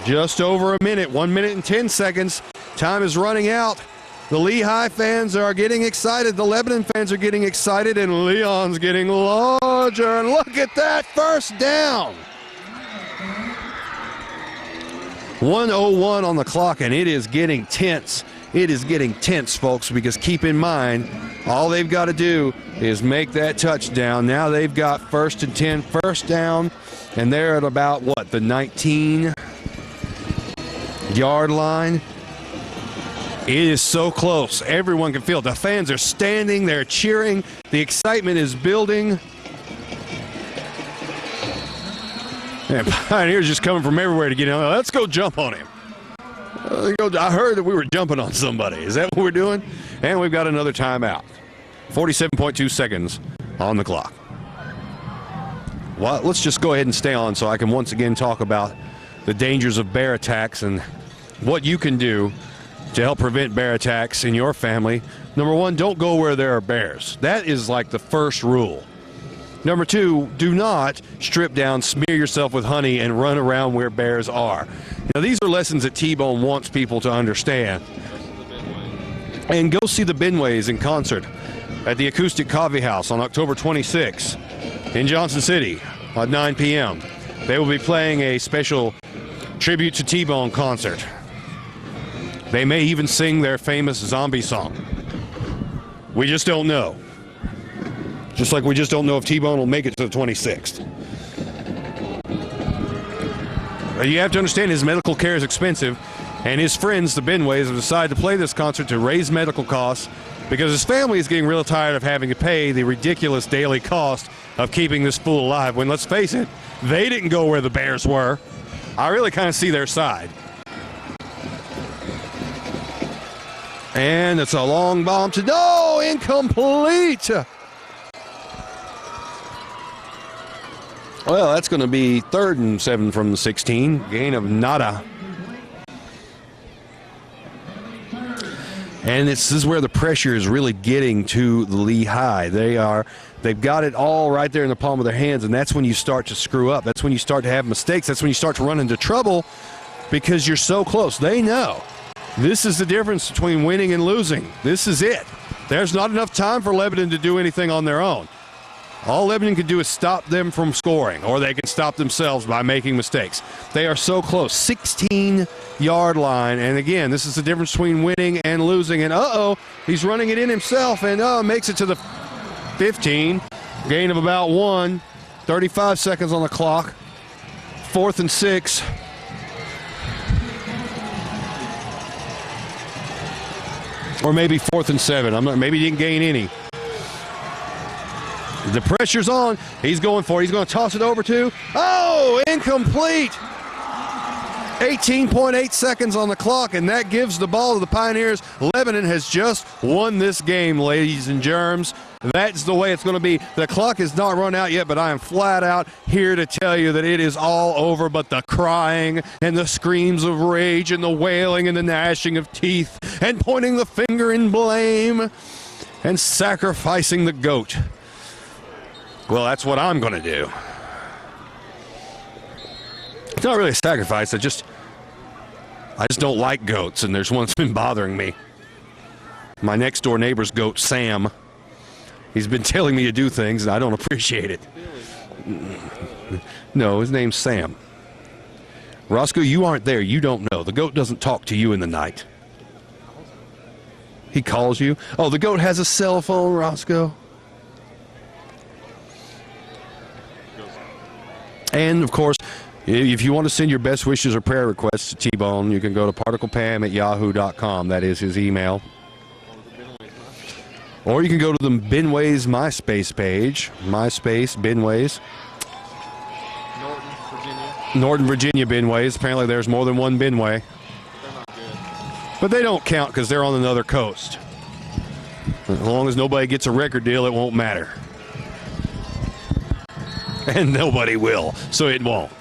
Just over a minute, 1 minute and 10 seconds. Time is running out. The Lehigh fans are getting excited. The Lebanon fans are getting excited, and Leon's getting larger. And look at that, first down. 1:01 on the clock, and it is getting tense. It is getting tense, folks, because keep in mind, all they've got to do is make that touchdown. Now they've got 1st and 10, first down, and they're at about, what, the 19-yard line. It is so close. Everyone can feel it. The fans are standing. They're cheering. The excitement is building. And Pioneers just coming from everywhere to get in. Let's go jump on him. I heard that we were jumping on somebody. Is that what we're doing? And we've got another timeout. 47.2 seconds on the clock. Well, let's just go ahead and stay on so I can once again talk about the dangers of bear attacks and what you can do to help prevent bear attacks in your family. Number 1, don't go where there are bears. That is like the first rule. Number 2, do not strip down, smear yourself with honey, and run around where bears are. Now, these are lessons that T-Bone wants people to understand. And go see the Benways in concert at the Acoustic Coffee House on October 26 in Johnson City at 9 p.m. They will be playing a special tribute to T-Bone concert. They may even sing their famous zombie song. We just don't know. Just like we just don't know if T-Bone will make it to the 26th. You have to understand his medical care is expensive, and his friends, the Benways, have decided to play this concert to raise medical costs because his family is getting real tired of having to pay the ridiculous daily cost of keeping this fool alive. When, let's face it, they didn't go where the bears were. I really kind of see their side. And it's a long bomb to no, incomplete. Well, that's going to be 3rd and 7 from the 16. Gain of nada. And this is where the pressure is really getting to the Lehigh. They've got it all right there in the palm of their hands, and that's when you start to screw up. That's when you start to have mistakes. That's when you start to run into trouble because you're so close. They know. This is the difference between winning and losing. This is it. There's not enough time for Lebanon to do anything on their own. All Lebanon can do is stop them from scoring, or they can stop themselves by making mistakes. They are so close, 16-yard line. And again, this is the difference between winning and losing. And he's running it in himself and makes it to the 15. Gain of about 1. 35 seconds on the clock. 4th and 6. Or maybe 4th and 7. Maybe he didn't gain any. The pressure's on. He's going for it. He's going to toss it over to. Oh, incomplete. 18.8 seconds on the clock, and that gives the ball to the Pioneers. Lebanon has just won this game, ladies and germs. That's the way it's going to be. The clock is not run out yet, but I am flat out here to tell you that it is all over. But the crying and the screams of rage and the wailing and the gnashing of teeth and pointing the finger in blame and sacrificing the goat. Well, that's what I'm going to do. It's not really a sacrifice. I just don't like goats, and there's one that's been bothering me. My next door neighbor's goat, Sam. He's been telling me to do things, and I don't appreciate it. No, his name's Sam. Roscoe, you aren't there. You don't know. The goat doesn't talk to you in the night. He calls you. Oh, the goat has a cell phone, Roscoe. And, of course, if you want to send your best wishes or prayer requests to T-Bone, you can go to particlepam@yahoo.com. That is his email. Or you can go to the Benways MySpace page. MySpace, Benways. Norton, Virginia Benways. Apparently there's more than one Benway. They're not good. But they don't count because they're on another coast. As long as nobody gets a record deal, it won't matter. And nobody will, so it won't.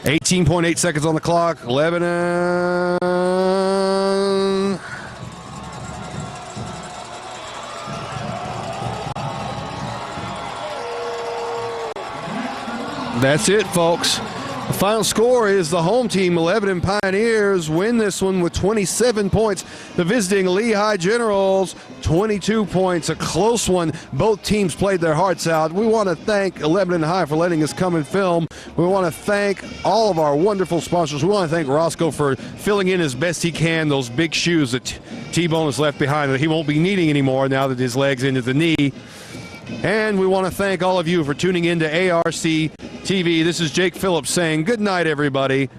18.8 seconds on the clock. Lebanon. That's it, folks. The final score is the home team, Lebanon Pioneers, win this one with 27 points. The visiting Lehigh Generals, 22 points. A close one. Both teams played their hearts out. We want to thank Lebanon High for letting us come and film. We want to thank all of our wonderful sponsors. We want to thank Roscoe for filling in as best he can those big shoes that T-Bone has left behind that he won't be needing anymore now that his leg's into the knee. And we want to thank all of you for tuning in to ARC TV. This is Jake Phillips saying good night, everybody.